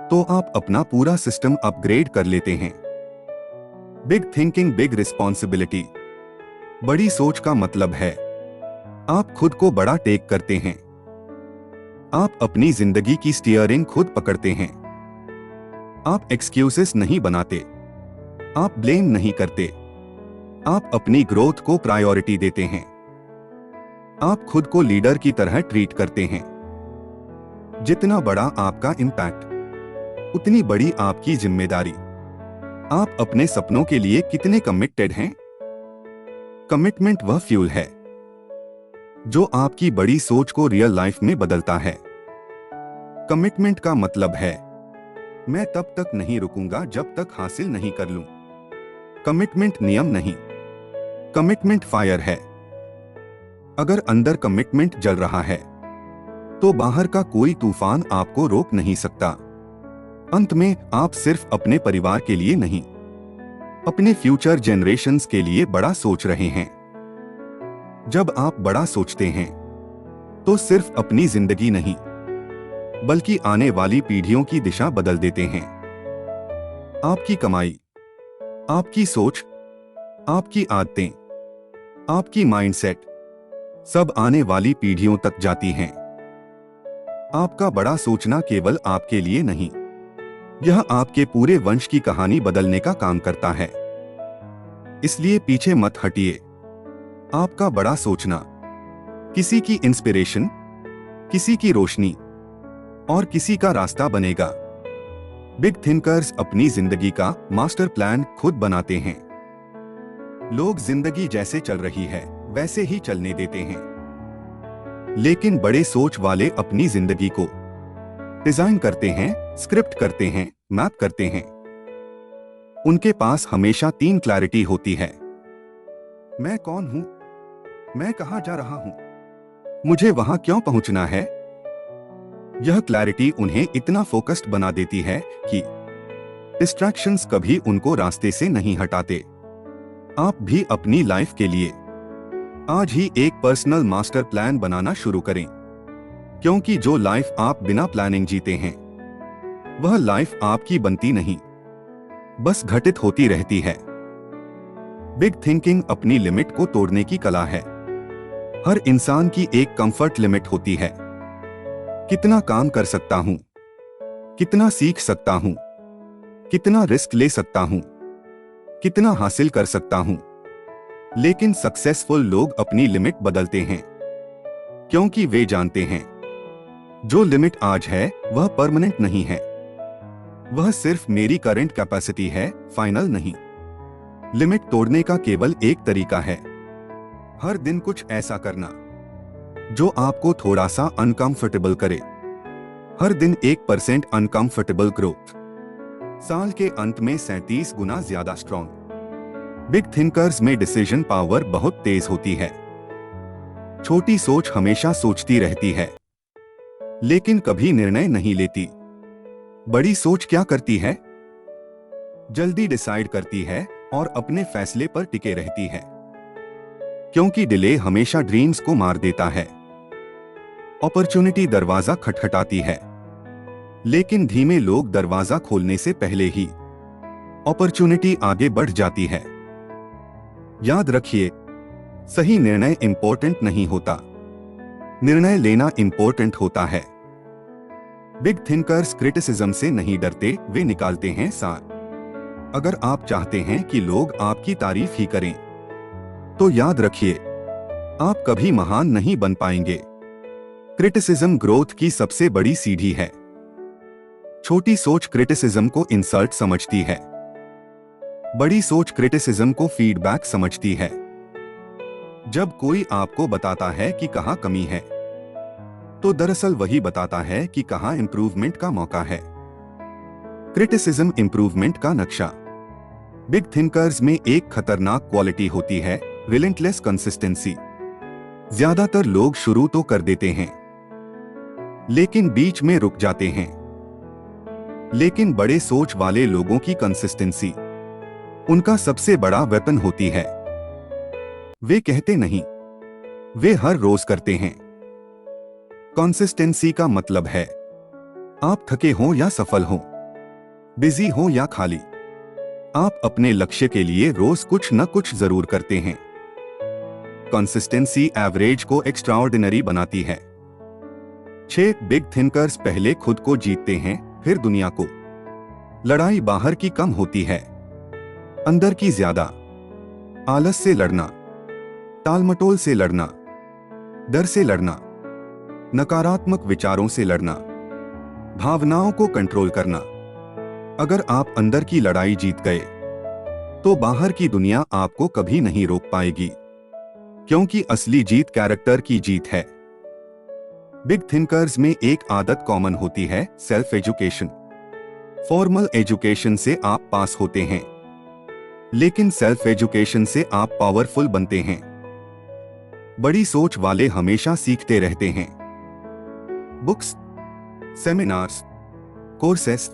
तो आप अपना पूरा सिस्टम अपग्रेड कर लेते हैं। Big thinking, big responsibility. बड़ी सोच का मतलब है आप खुद को बड़ा टेक करते हैं। आप अपनी जिंदगी की स्टीयरिंग खुद पकड़ते हैं। आप एक्सक्यूजेस नहीं बनाते, आप ब्लेम नहीं करते, आप अपनी ग्रोथ को प्रायोरिटी देते हैं। आप खुद को लीडर की तरह ट्रीट करते हैं। जितना बड़ा आपका इम्पैक्ट, उतनी बड़ी आपकी जिम्मेदारी। आप अपने सपनों के लिए कितने कमिटेड हैं? कमिटमेंट वह फ्यूल है जो आपकी बड़ी सोच को रियल लाइफ में बदलता है। कमिटमेंट का मतलब है मैं तब तक नहीं रुकूंगा जब तक हासिल नहीं कर लूं। कमिटमेंट नियम नहीं, कमिटमेंट फायर है। अगर अंदर कमिटमेंट जल रहा है तो बाहर का कोई तूफान आपको रोक नहीं सकता। अंत में आप सिर्फ अपने परिवार के लिए नहीं, अपने फ्यूचर जनरेशंस के लिए बड़ा सोच रहे हैं। जब आप बड़ा सोचते हैं तो सिर्फ अपनी जिंदगी नहीं बल्कि आने वाली पीढ़ियों की दिशा बदल देते हैं। आपकी कमाई, आपकी सोच, आपकी आदतें, आपकी माइंडसेट सब आने वाली पीढ़ियों तक जाती हैं। आपका बड़ा सोचना केवल आपके लिए नहीं, यह आपके पूरे वंश की कहानी बदलने का काम करता है। इसलिए पीछे मत हटिए। आपका बड़ा सोचना किसी की इंस्पिरेशन, किसी की रोशनी और किसी का रास्ता बनेगा। बिग थिंकर्स अपनी जिंदगी का मास्टर प्लान खुद बनाते हैं। लोग जिंदगी जैसे चल रही है वैसे ही चलने देते हैं, लेकिन बड़े सोच वाले अपनी जिंदगी को डिजाइन करते हैं, स्क्रिप्ट करते हैं, मैप करते हैं। उनके पास हमेशा 3 क्लैरिटी होती है। मैं कौन हूं, मैं कहां जा रहा हूं, मुझे वहां क्यों पहुंचना है। यह क्लैरिटी उन्हें इतना फोकस्ड बना देती है कि डिस्ट्रैक्शंस कभी उनको रास्ते से नहीं हटाते। आप भी अपनी लाइफ के लिए आज ही एक पर्सनल मास्टर प्लान बनाना शुरू करें, क्योंकि जो लाइफ आप बिना प्लानिंग जीते हैं वह लाइफ आपकी बनती नहीं, बस घटित होती रहती है। बिग थिंकिंग अपनी लिमिट को तोड़ने की कला है। हर इंसान की एक कंफर्ट लिमिट होती है। कितना काम कर सकता हूं, कितना सीख सकता हूं, कितना रिस्क ले सकता हूं, कितना हासिल कर सकता हूं। लेकिन सक्सेसफुल लोग अपनी लिमिट बदलते हैं, क्योंकि वे जानते हैं जो लिमिट आज है वह परमानेंट नहीं है। वह सिर्फ मेरी करंट कैपेसिटी है, फाइनल नहीं। लिमिट तोड़ने का केवल एक तरीका है, हर दिन कुछ ऐसा करना जो आपको थोड़ा सा अनकंफर्टेबल करे। हर दिन 1% अनकंफर्टेबल ग्रोथ साल के अंत में 37 गुना ज्यादा स्ट्रॉन्ग। बिग थिंकर्स में डिसीजन पावर बहुत तेज होती है। छोटी सोच हमेशा सोचती रहती है, लेकिन कभी निर्णय नहीं लेती। बड़ी सोच क्या करती है? जल्दी डिसाइड करती है और अपने फैसले पर टिके रहती है, क्योंकि डिले हमेशा ड्रीम्स को मार देता है। अपॉर्चुनिटी दरवाजा खटखटाती है, लेकिन धीमे लोग दरवाजा खोलने से पहले ही अपॉर्चुनिटी आगे बढ़ जाती है। याद रखिए, सही निर्णय इंपॉर्टेंट नहीं होता, निर्णय लेना इंपॉर्टेंट होता है। बिग थिंकर्स क्रिटिसिज्म से नहीं डरते, वे निकालते हैं सार। अगर आप चाहते हैं कि लोग आपकी तारीफ ही करें, तो याद रखिए आप कभी महान नहीं बन पाएंगे। क्रिटिसिज्म ग्रोथ की सबसे बड़ी सीढ़ी है। छोटी सोच क्रिटिसिज्म को इंसल्ट समझती है, बड़ी सोच क्रिटिसिज्म को फीडबैक समझती है। जब कोई आपको बताता है कि कहां कमी है, तो दरअसल वही बताता है कि कहां इंप्रूवमेंट का मौका है। क्रिटिसिज्म इंप्रूवमेंट का नक्शा। बिग थिंकर्स में एक खतरनाक क्वालिटी होती है, रिलेंटलेस कंसिस्टेंसी। ज्यादातर लोग शुरू तो कर देते हैं, लेकिन बीच में रुक जाते हैं। लेकिन बड़े सोच वाले लोगों की कंसिस्टेंसी उनका सबसे बड़ा वेपन होती है। वे कहते नहीं, वे हर रोज करते हैं। कंसिस्टेंसी का मतलब है आप थके हों या सफल हों, बिजी हों या खाली, आप अपने लक्ष्य के लिए रोज कुछ न कुछ जरूर करते हैं। कंसिस्टेंसी एवरेज को एक्स्ट्राऑर्डिनरी बनाती है। 6 बिग थिंकर्स पहले खुद को जीतते हैं, फिर दुनिया को। लड़ाई बाहर की कम होती है, अंदर की ज्यादा। आलस से लड़ना, टालमटोल से लड़ना, डर से लड़ना, नकारात्मक विचारों से लड़ना, भावनाओं को कंट्रोल करना। अगर आप अंदर की लड़ाई जीत गए तो बाहर की दुनिया आपको कभी नहीं रोक पाएगी, क्योंकि असली जीत कैरेक्टर की जीत है। बिग थिंकर्स में एक आदत कॉमन होती है, सेल्फ एजुकेशन। फॉर्मल एजुकेशन से आप पास होते हैं, लेकिन सेल्फ एजुकेशन से आप पावरफुल बनते हैं। बड़ी सोच वाले हमेशा सीखते रहते हैं। Books, seminars, courses,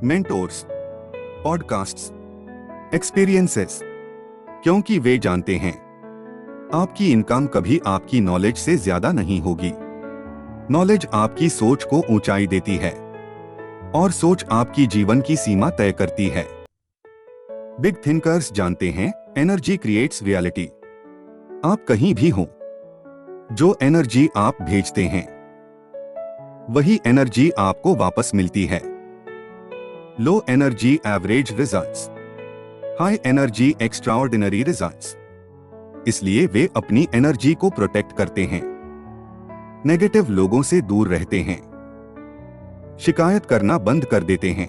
mentors, podcasts, experiences, क्योंकि वे जानते हैं आपकी इनकम कभी आपकी नॉलेज से ज्यादा नहीं होगी। नॉलेज आपकी सोच को ऊंचाई देती है और सोच आपकी जीवन की सीमा तय करती है। बिग थिंकर्स जानते हैं एनर्जी क्रिएट्स रियलिटी। आप कहीं भी हो, जो एनर्जी आप भेजते हैं वही एनर्जी आपको वापस मिलती है। Low energy average results, high energy extraordinary results. इसलिए वे अपनी एनर्जी को प्रोटेक्ट करते हैं, नेगेटिव लोगों से दूर रहते हैं, शिकायत करना बंद कर देते हैं,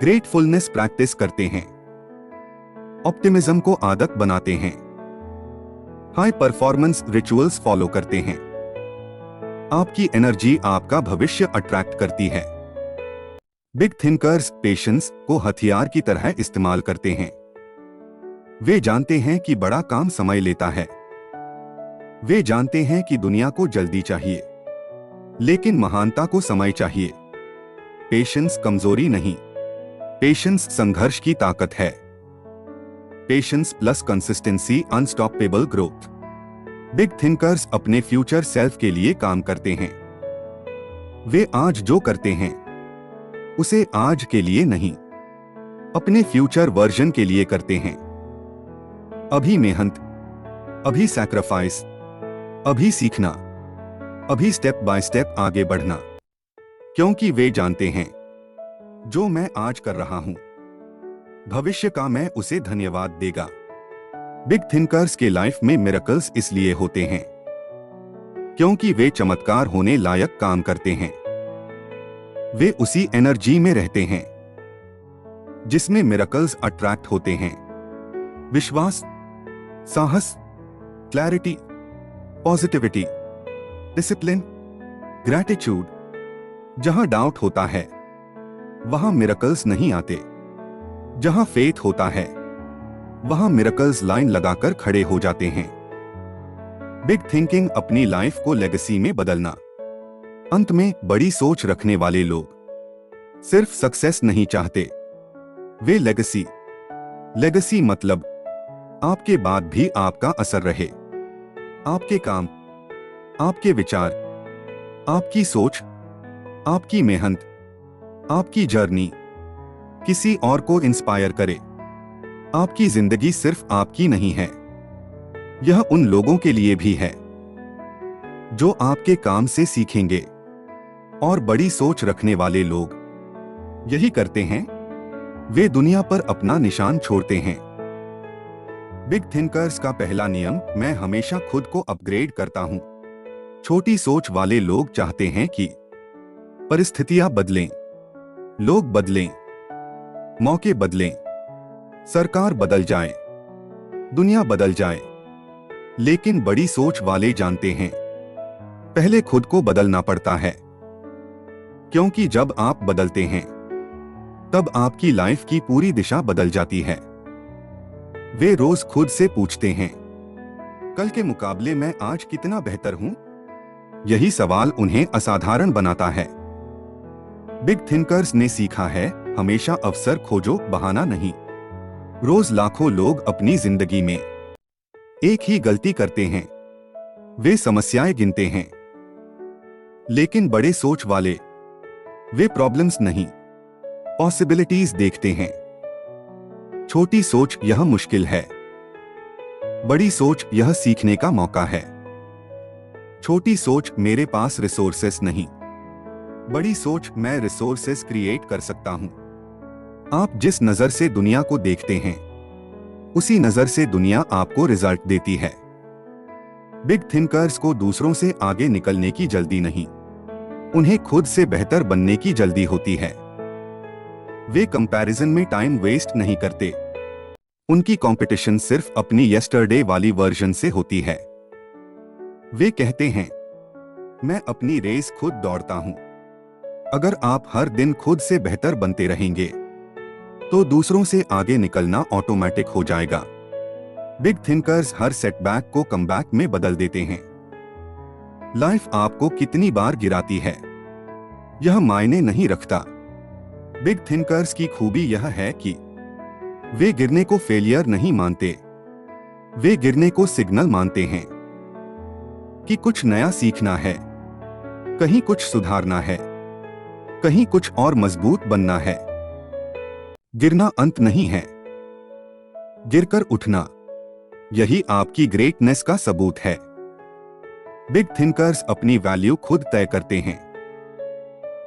ग्रेटफुलनेस प्रैक्टिस करते हैं, ऑप्टिमिज्म को आदत बनाते हैं, हाई परफॉर्मेंस रिचुअल्स फॉलो करते हैं। आपकी एनर्जी आपका भविष्य अट्रैक्ट करती है। बिग थिंकर्स पेशेंस को हथियार की तरह इस्तेमाल करते हैं। वे जानते हैं कि बड़ा काम समय लेता है। वे जानते हैं कि दुनिया को जल्दी चाहिए, लेकिन महानता को समय चाहिए। पेशेंस कमजोरी नहीं, पेशेंस संघर्ष की ताकत है। Patience plus consistency unstoppable growth. Big thinkers अपने फ्यूचर सेल्फ के लिए काम करते हैं। वे आज जो करते हैं उसे आज के लिए नहीं, अपने फ्यूचर वर्जन के लिए करते हैं। अभी मेहनत, अभी सैक्रिफाइस, अभी सीखना, अभी स्टेप बाय स्टेप आगे बढ़ना, क्योंकि वे जानते हैं जो मैं आज कर रहा हूं भविष्य का मैं उसे धन्यवाद देगा। बिग थिंकर्स के लाइफ में मिरेकल्स इसलिए होते हैं क्योंकि वे चमत्कार होने लायक काम करते हैं। वे उसी एनर्जी में रहते हैं जिसमें मिरेकल्स अट्रैक्ट होते हैं। विश्वास, साहस, क्लैरिटी, पॉजिटिविटी, डिसिप्लिन, ग्रैटिट्यूड। जहां डाउट होता है वहां मिरेकल्स नहीं आते। जहां फेथ होता है वहां मिरेकल्स लाइन लगाकर खड़े हो जाते हैं। बिग थिंकिंग अपनी लाइफ को लेगेसी में बदलना। अंत में बड़ी सोच रखने वाले लोग सिर्फ सक्सेस नहीं चाहते, वे लेगेसी मतलब आपके बाद भी आपका असर रहे। आपके काम, आपके विचार, आपकी सोच, आपकी मेहनत, आपकी जर्नी किसी और को इंस्पायर करे। आपकी जिंदगी सिर्फ आपकी नहीं है, यह उन लोगों के लिए भी है जो आपके काम से सीखेंगे। और बड़ी सोच रखने वाले लोग यही करते हैं, वे दुनिया पर अपना निशान छोड़ते हैं। बिग थिंकर्स का पहला नियम, मैं हमेशा खुद को अपग्रेड करता हूं। छोटी सोच वाले लोग चाहते हैं कि परिस्थितियां बदलें, लोग बदलें, मौके बदलें, सरकार बदल जाए, दुनिया बदल जाए। लेकिन बड़ी सोच वाले जानते हैं पहले खुद को बदलना पड़ता है, क्योंकि जब आप बदलते हैं तब आपकी लाइफ की पूरी दिशा बदल जाती है। वे रोज खुद से पूछते हैं, कल के मुकाबले मैं आज कितना बेहतर हूं? यही सवाल उन्हें असाधारण बनाता है। बिग थिंकर्स ने सीखा है, हमेशा अवसर खोजो, बहाना नहीं। रोज लाखों लोग अपनी जिंदगी में एक ही गलती करते हैं, वे समस्याएं गिनते हैं। लेकिन बड़े सोच वाले, वे प्रॉब्लम्स नहीं, पॉसिबिलिटीज देखते हैं। छोटी सोच, यह मुश्किल है। बड़ी सोच, यह सीखने का मौका है। छोटी सोच, मेरे पास रिसोर्सेस नहीं। बड़ी सोच, मैं रिसोर्सेस क्रिएट कर सकता हूं। आप जिस नजर से दुनिया को देखते हैं उसी नजर से दुनिया आपको रिजल्ट देती है। बिग थिंकर्स को दूसरों से आगे निकलने की जल्दी नहीं, उन्हें खुद से बेहतर बनने की जल्दी होती है। वे कंपैरिजन में टाइम वेस्ट नहीं करते। उनकी कंपटीशन सिर्फ अपनी यस्टरडे वाली वर्जन से होती है। वे कहते हैं, मैं अपनी रेस खुद दौड़ता हूं। अगर आप हर दिन खुद से बेहतर बनते रहेंगे तो दूसरों से आगे निकलना ऑटोमेटिक हो जाएगा। बिग थिंकर्स हर सेटबैक को कमबैक में बदल देते हैं। लाइफ आपको कितनी बार गिराती है यह मायने नहीं रखता। बिग थिंकर्स की खूबी यह है कि वे गिरने को फेलियर नहीं मानते, वे गिरने को सिग्नल मानते हैं कि कुछ नया सीखना है, कहीं कुछ सुधारना है, कहीं कुछ और मजबूत बनना है। गिरना अंत नहीं है, गिरकर उठना यही आपकी ग्रेटनेस का सबूत है। बिग थिंकर्स अपनी वैल्यू खुद तय करते हैं।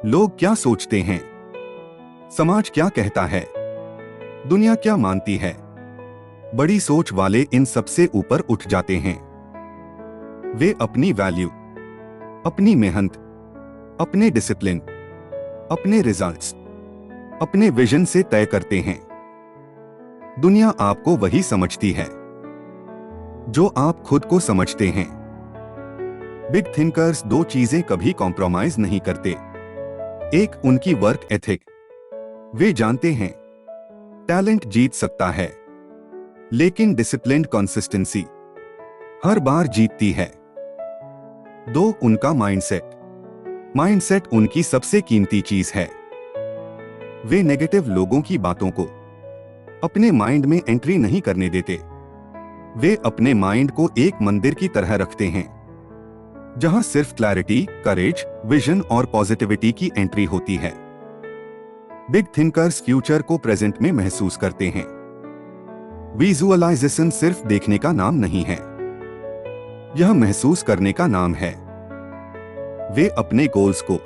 लोग क्या सोचते हैं, समाज क्या कहता है, दुनिया क्या मानती है, बड़ी सोच वाले इन सबसे ऊपर उठ जाते हैं। वे अपनी वैल्यू, अपनी मेहनत, अपने डिसिप्लिन, अपने रिजल्ट्स, अपने विजन से तय करते हैं। दुनिया आपको वही समझती है जो आप खुद को समझते हैं। बिग थिंकर्स दो चीजें कभी कॉम्प्रोमाइज नहीं करते। एक उनकी वर्क एथिक। वे जानते हैं टैलेंट जीत सकता है लेकिन डिसिप्लिन्ड कंसिस्टेंसी हर बार जीतती है। दो उनका माइंडसेट। माइंडसेट उनकी सबसे कीमती चीज है। वे नेगेटिव लोगों की बातों को अपने माइंड में एंट्री नहीं करने देते। वे अपने माइंड को एक मंदिर की तरह रखते हैं जहां सिर्फ क्लैरिटी, करेज, विजन और पॉजिटिविटी की एंट्री होती है। बिग थिंकर्स फ्यूचर को प्रेजेंट में महसूस करते हैं। विजुअलाइजेशन सिर्फ देखने का नाम नहीं है, यह महसूस करने का नाम है। वे अपने गोल्स को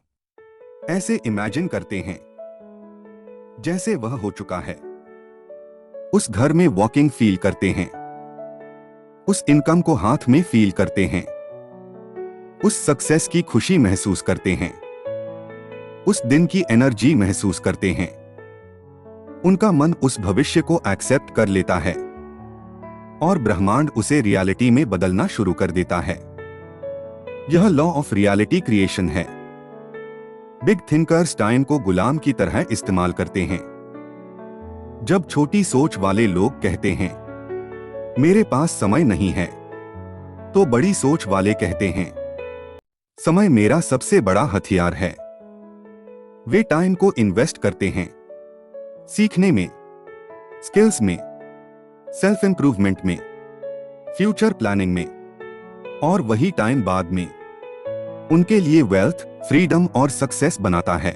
ऐसे इमेजिन करते हैं जैसे वह हो चुका है। उस घर में वॉकिंग फील करते हैं, उस इनकम को हाथ में फील करते हैं, उस सक्सेस की खुशी महसूस करते हैं, उस दिन की एनर्जी महसूस करते हैं। उनका मन उस भविष्य को एक्सेप्ट कर लेता है और ब्रह्मांड उसे रियलिटी में बदलना शुरू कर देता है। यह लॉ ऑफ रियलिटी क्रिएशन है। बिग थिंकर्स टाइम को गुलाम की तरह इस्तेमाल करते हैं। जब छोटी सोच वाले लोग कहते हैं मेरे पास समय नहीं है, तो बड़ी सोच वाले कहते हैं समय मेरा सबसे बड़ा हथियार है। वे टाइम को इन्वेस्ट करते हैं सीखने में, स्किल्स में, सेल्फ इंप्रूवमेंट में, फ्यूचर प्लानिंग में, और वही टाइम बाद में उनके लिए वेल्थ, फ्रीडम और सक्सेस बनाता है।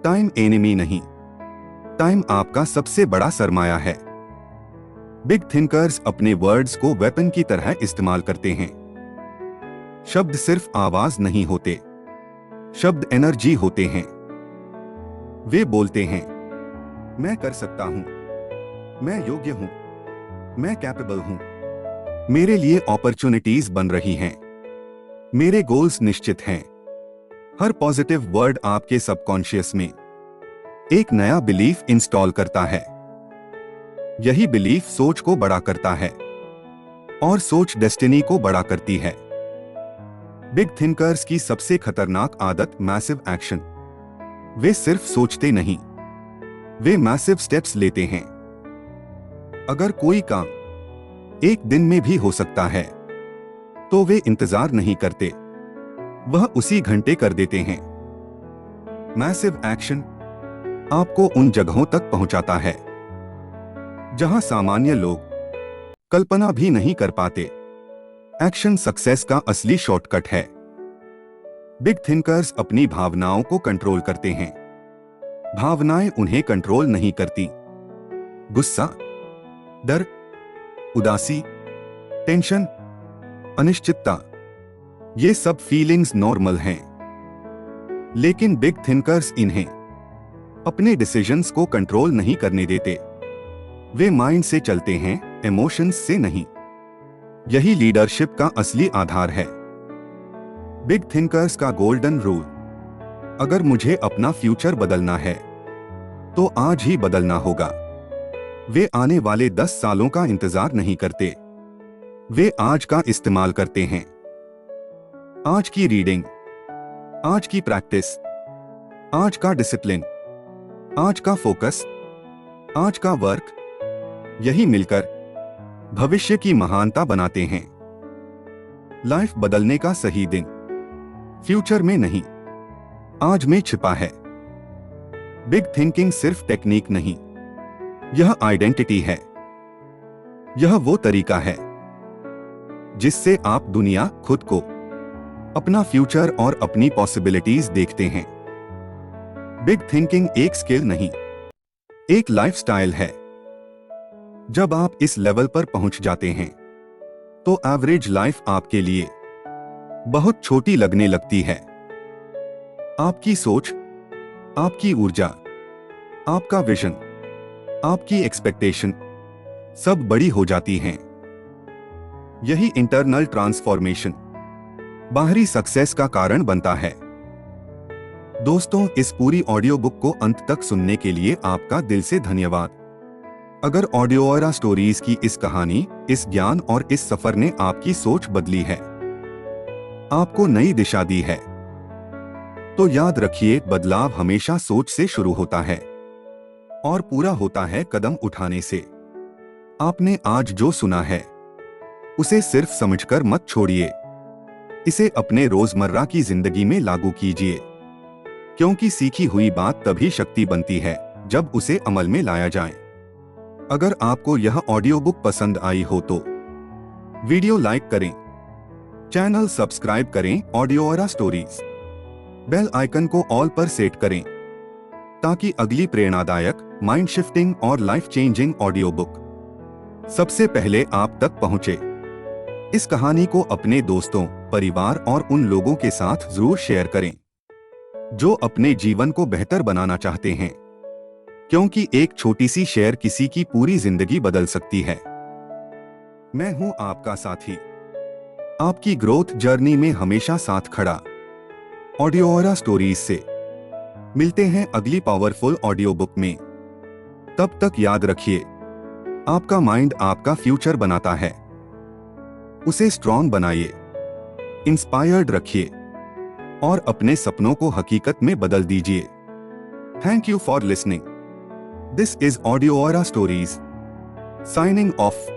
टाइम एनिमी नहीं, टाइम आपका सबसे बड़ा सरमाया है। बिग थिंकर्स अपने वर्ड्स को वेपन की तरह इस्तेमाल करते हैं। शब्द सिर्फ आवाज नहीं होते, शब्द एनर्जी होते हैं। वे बोलते हैं मैं कर सकता हूं, मैं योग्य हूं, मैं कैपेबल हूं, मेरे लिए अपॉर्चुनिटीज बन रही हैं, मेरे गोल्स निश्चित हैं। हर पॉजिटिव वर्ड आपके सबकॉन्शियस में एक नया बिलीफ इंस्टॉल करता है। यही बिलीफ सोच को बड़ा करता है और सोच डेस्टिनी को बड़ा करती है। बिग थिंकर्स की सबसे खतरनाक आदत मैसिव एक्शन। वे सिर्फ सोचते नहीं, वे मैसिव स्टेप्स लेते हैं। अगर कोई काम एक दिन में भी हो सकता है तो वे इंतजार नहीं करते, वह उसी घंटे कर देते हैं। मैसिव एक्शन आपको उन जगहों तक पहुंचाता है जहां सामान्य लोग कल्पना भी नहीं कर पाते। एक्शन सक्सेस का असली शॉर्टकट है। बिग थिंकर्स अपनी भावनाओं को कंट्रोल करते हैं। भावनाएं उन्हें कंट्रोल नहीं करती। गुस्सा, डर, उदासी, टेंशन, अनिश्चितता, ये सब फीलिंग्स नॉर्मल हैं, लेकिन बिग थिंकर्स इन्हें अपने डिसीजंस को कंट्रोल नहीं करने देते। वे माइंड से चलते हैं, इमोशंस से नहीं। यही लीडरशिप का असली आधार है। बिग थिंकर्स का गोल्डन रूल। अगर मुझे अपना फ्यूचर बदलना है तो आज ही बदलना होगा। वे आने वाले 10 सालों का इंतजार नहीं करते, वे आज का इस्तेमाल करते हैं। आज की रीडिंग, आज की प्रैक्टिस, आज का डिसिप्लिन, आज का फोकस, आज का वर्क, यही मिलकर भविष्य की महानता बनाते हैं। लाइफ बदलने का सही दिन फ्यूचर में नहीं, आज में छिपा है। बिग थिंकिंग सिर्फ टेक्निक नहीं, यह आइडेंटिटी है। यह वो तरीका है जिससे आप दुनिया, खुद को, अपना फ्यूचर और अपनी पॉसिबिलिटीज देखते हैं। बिग थिंकिंग एक स्किल नहीं, एक लाइफस्टाइल है। जब आप इस लेवल पर पहुंच जाते हैं तो एवरेज लाइफ आपके लिए बहुत छोटी लगने लगती है। आपकी सोच, आपकी ऊर्जा, आपका विजन, आपकी एक्सपेक्टेशन सब बड़ी हो जाती हैं। यही इंटरनल ट्रांसफॉर्मेशन बाहरी सक्सेस का कारण बनता है। दोस्तों, इस पूरी ऑडियो बुक को अंत तक सुनने के लिए आपका दिल से धन्यवाद। अगर ऑडियोएरा स्टोरीज की इस कहानी, इस ज्ञान और इस सफर ने आपकी सोच बदली है, आपको नई दिशा दी है, तो याद रखिए, बदलाव हमेशा सोच से शुरू होता है और पूरा होता है कदम उठाने से। आपने आज जो सुना है उसे सिर्फ समझकर मत छोड़िए, इसे अपने रोजमर्रा की जिंदगी में लागू कीजिए, क्योंकि सीखी हुई बात तभी शक्ति बनती है जब उसे अमल में लाया जाए। अगर आपको यह ऑडियो बुक पसंद आई हो तो वीडियो लाइक करें, चैनल सब्सक्राइब करें ऑडियोएरा स्टोरीज, बेल आइकन को ऑल पर सेट करें ताकि अगली प्रेरणादायक, माइंड शिफ्टिंग और लाइफ चेंजिंग ऑडियो बुक सबसे पहले आप तक पहुंचे। इस कहानी को अपने दोस्तों, परिवार और उन लोगों के साथ जरूर शेयर करें जो अपने जीवन को बेहतर बनाना चाहते हैं, क्योंकि एक छोटी सी शेयर किसी की पूरी जिंदगी बदल सकती है। मैं हूं आपका साथी, आपकी ग्रोथ जर्नी में हमेशा साथ खड़ा। ऑडियोएरा स्टोरीज से मिलते हैं अगली पावरफुल ऑडियो बुक में। तब तक याद रखिए, आपका माइंड आपका फ्यूचर बनाता है। उसे स्ट्रॉन्ग बनाइए, इंस्पायर्ड रखिए और अपने सपनों को हकीकत में बदल दीजिए। Thank you for listening. This is audio era stories signing of.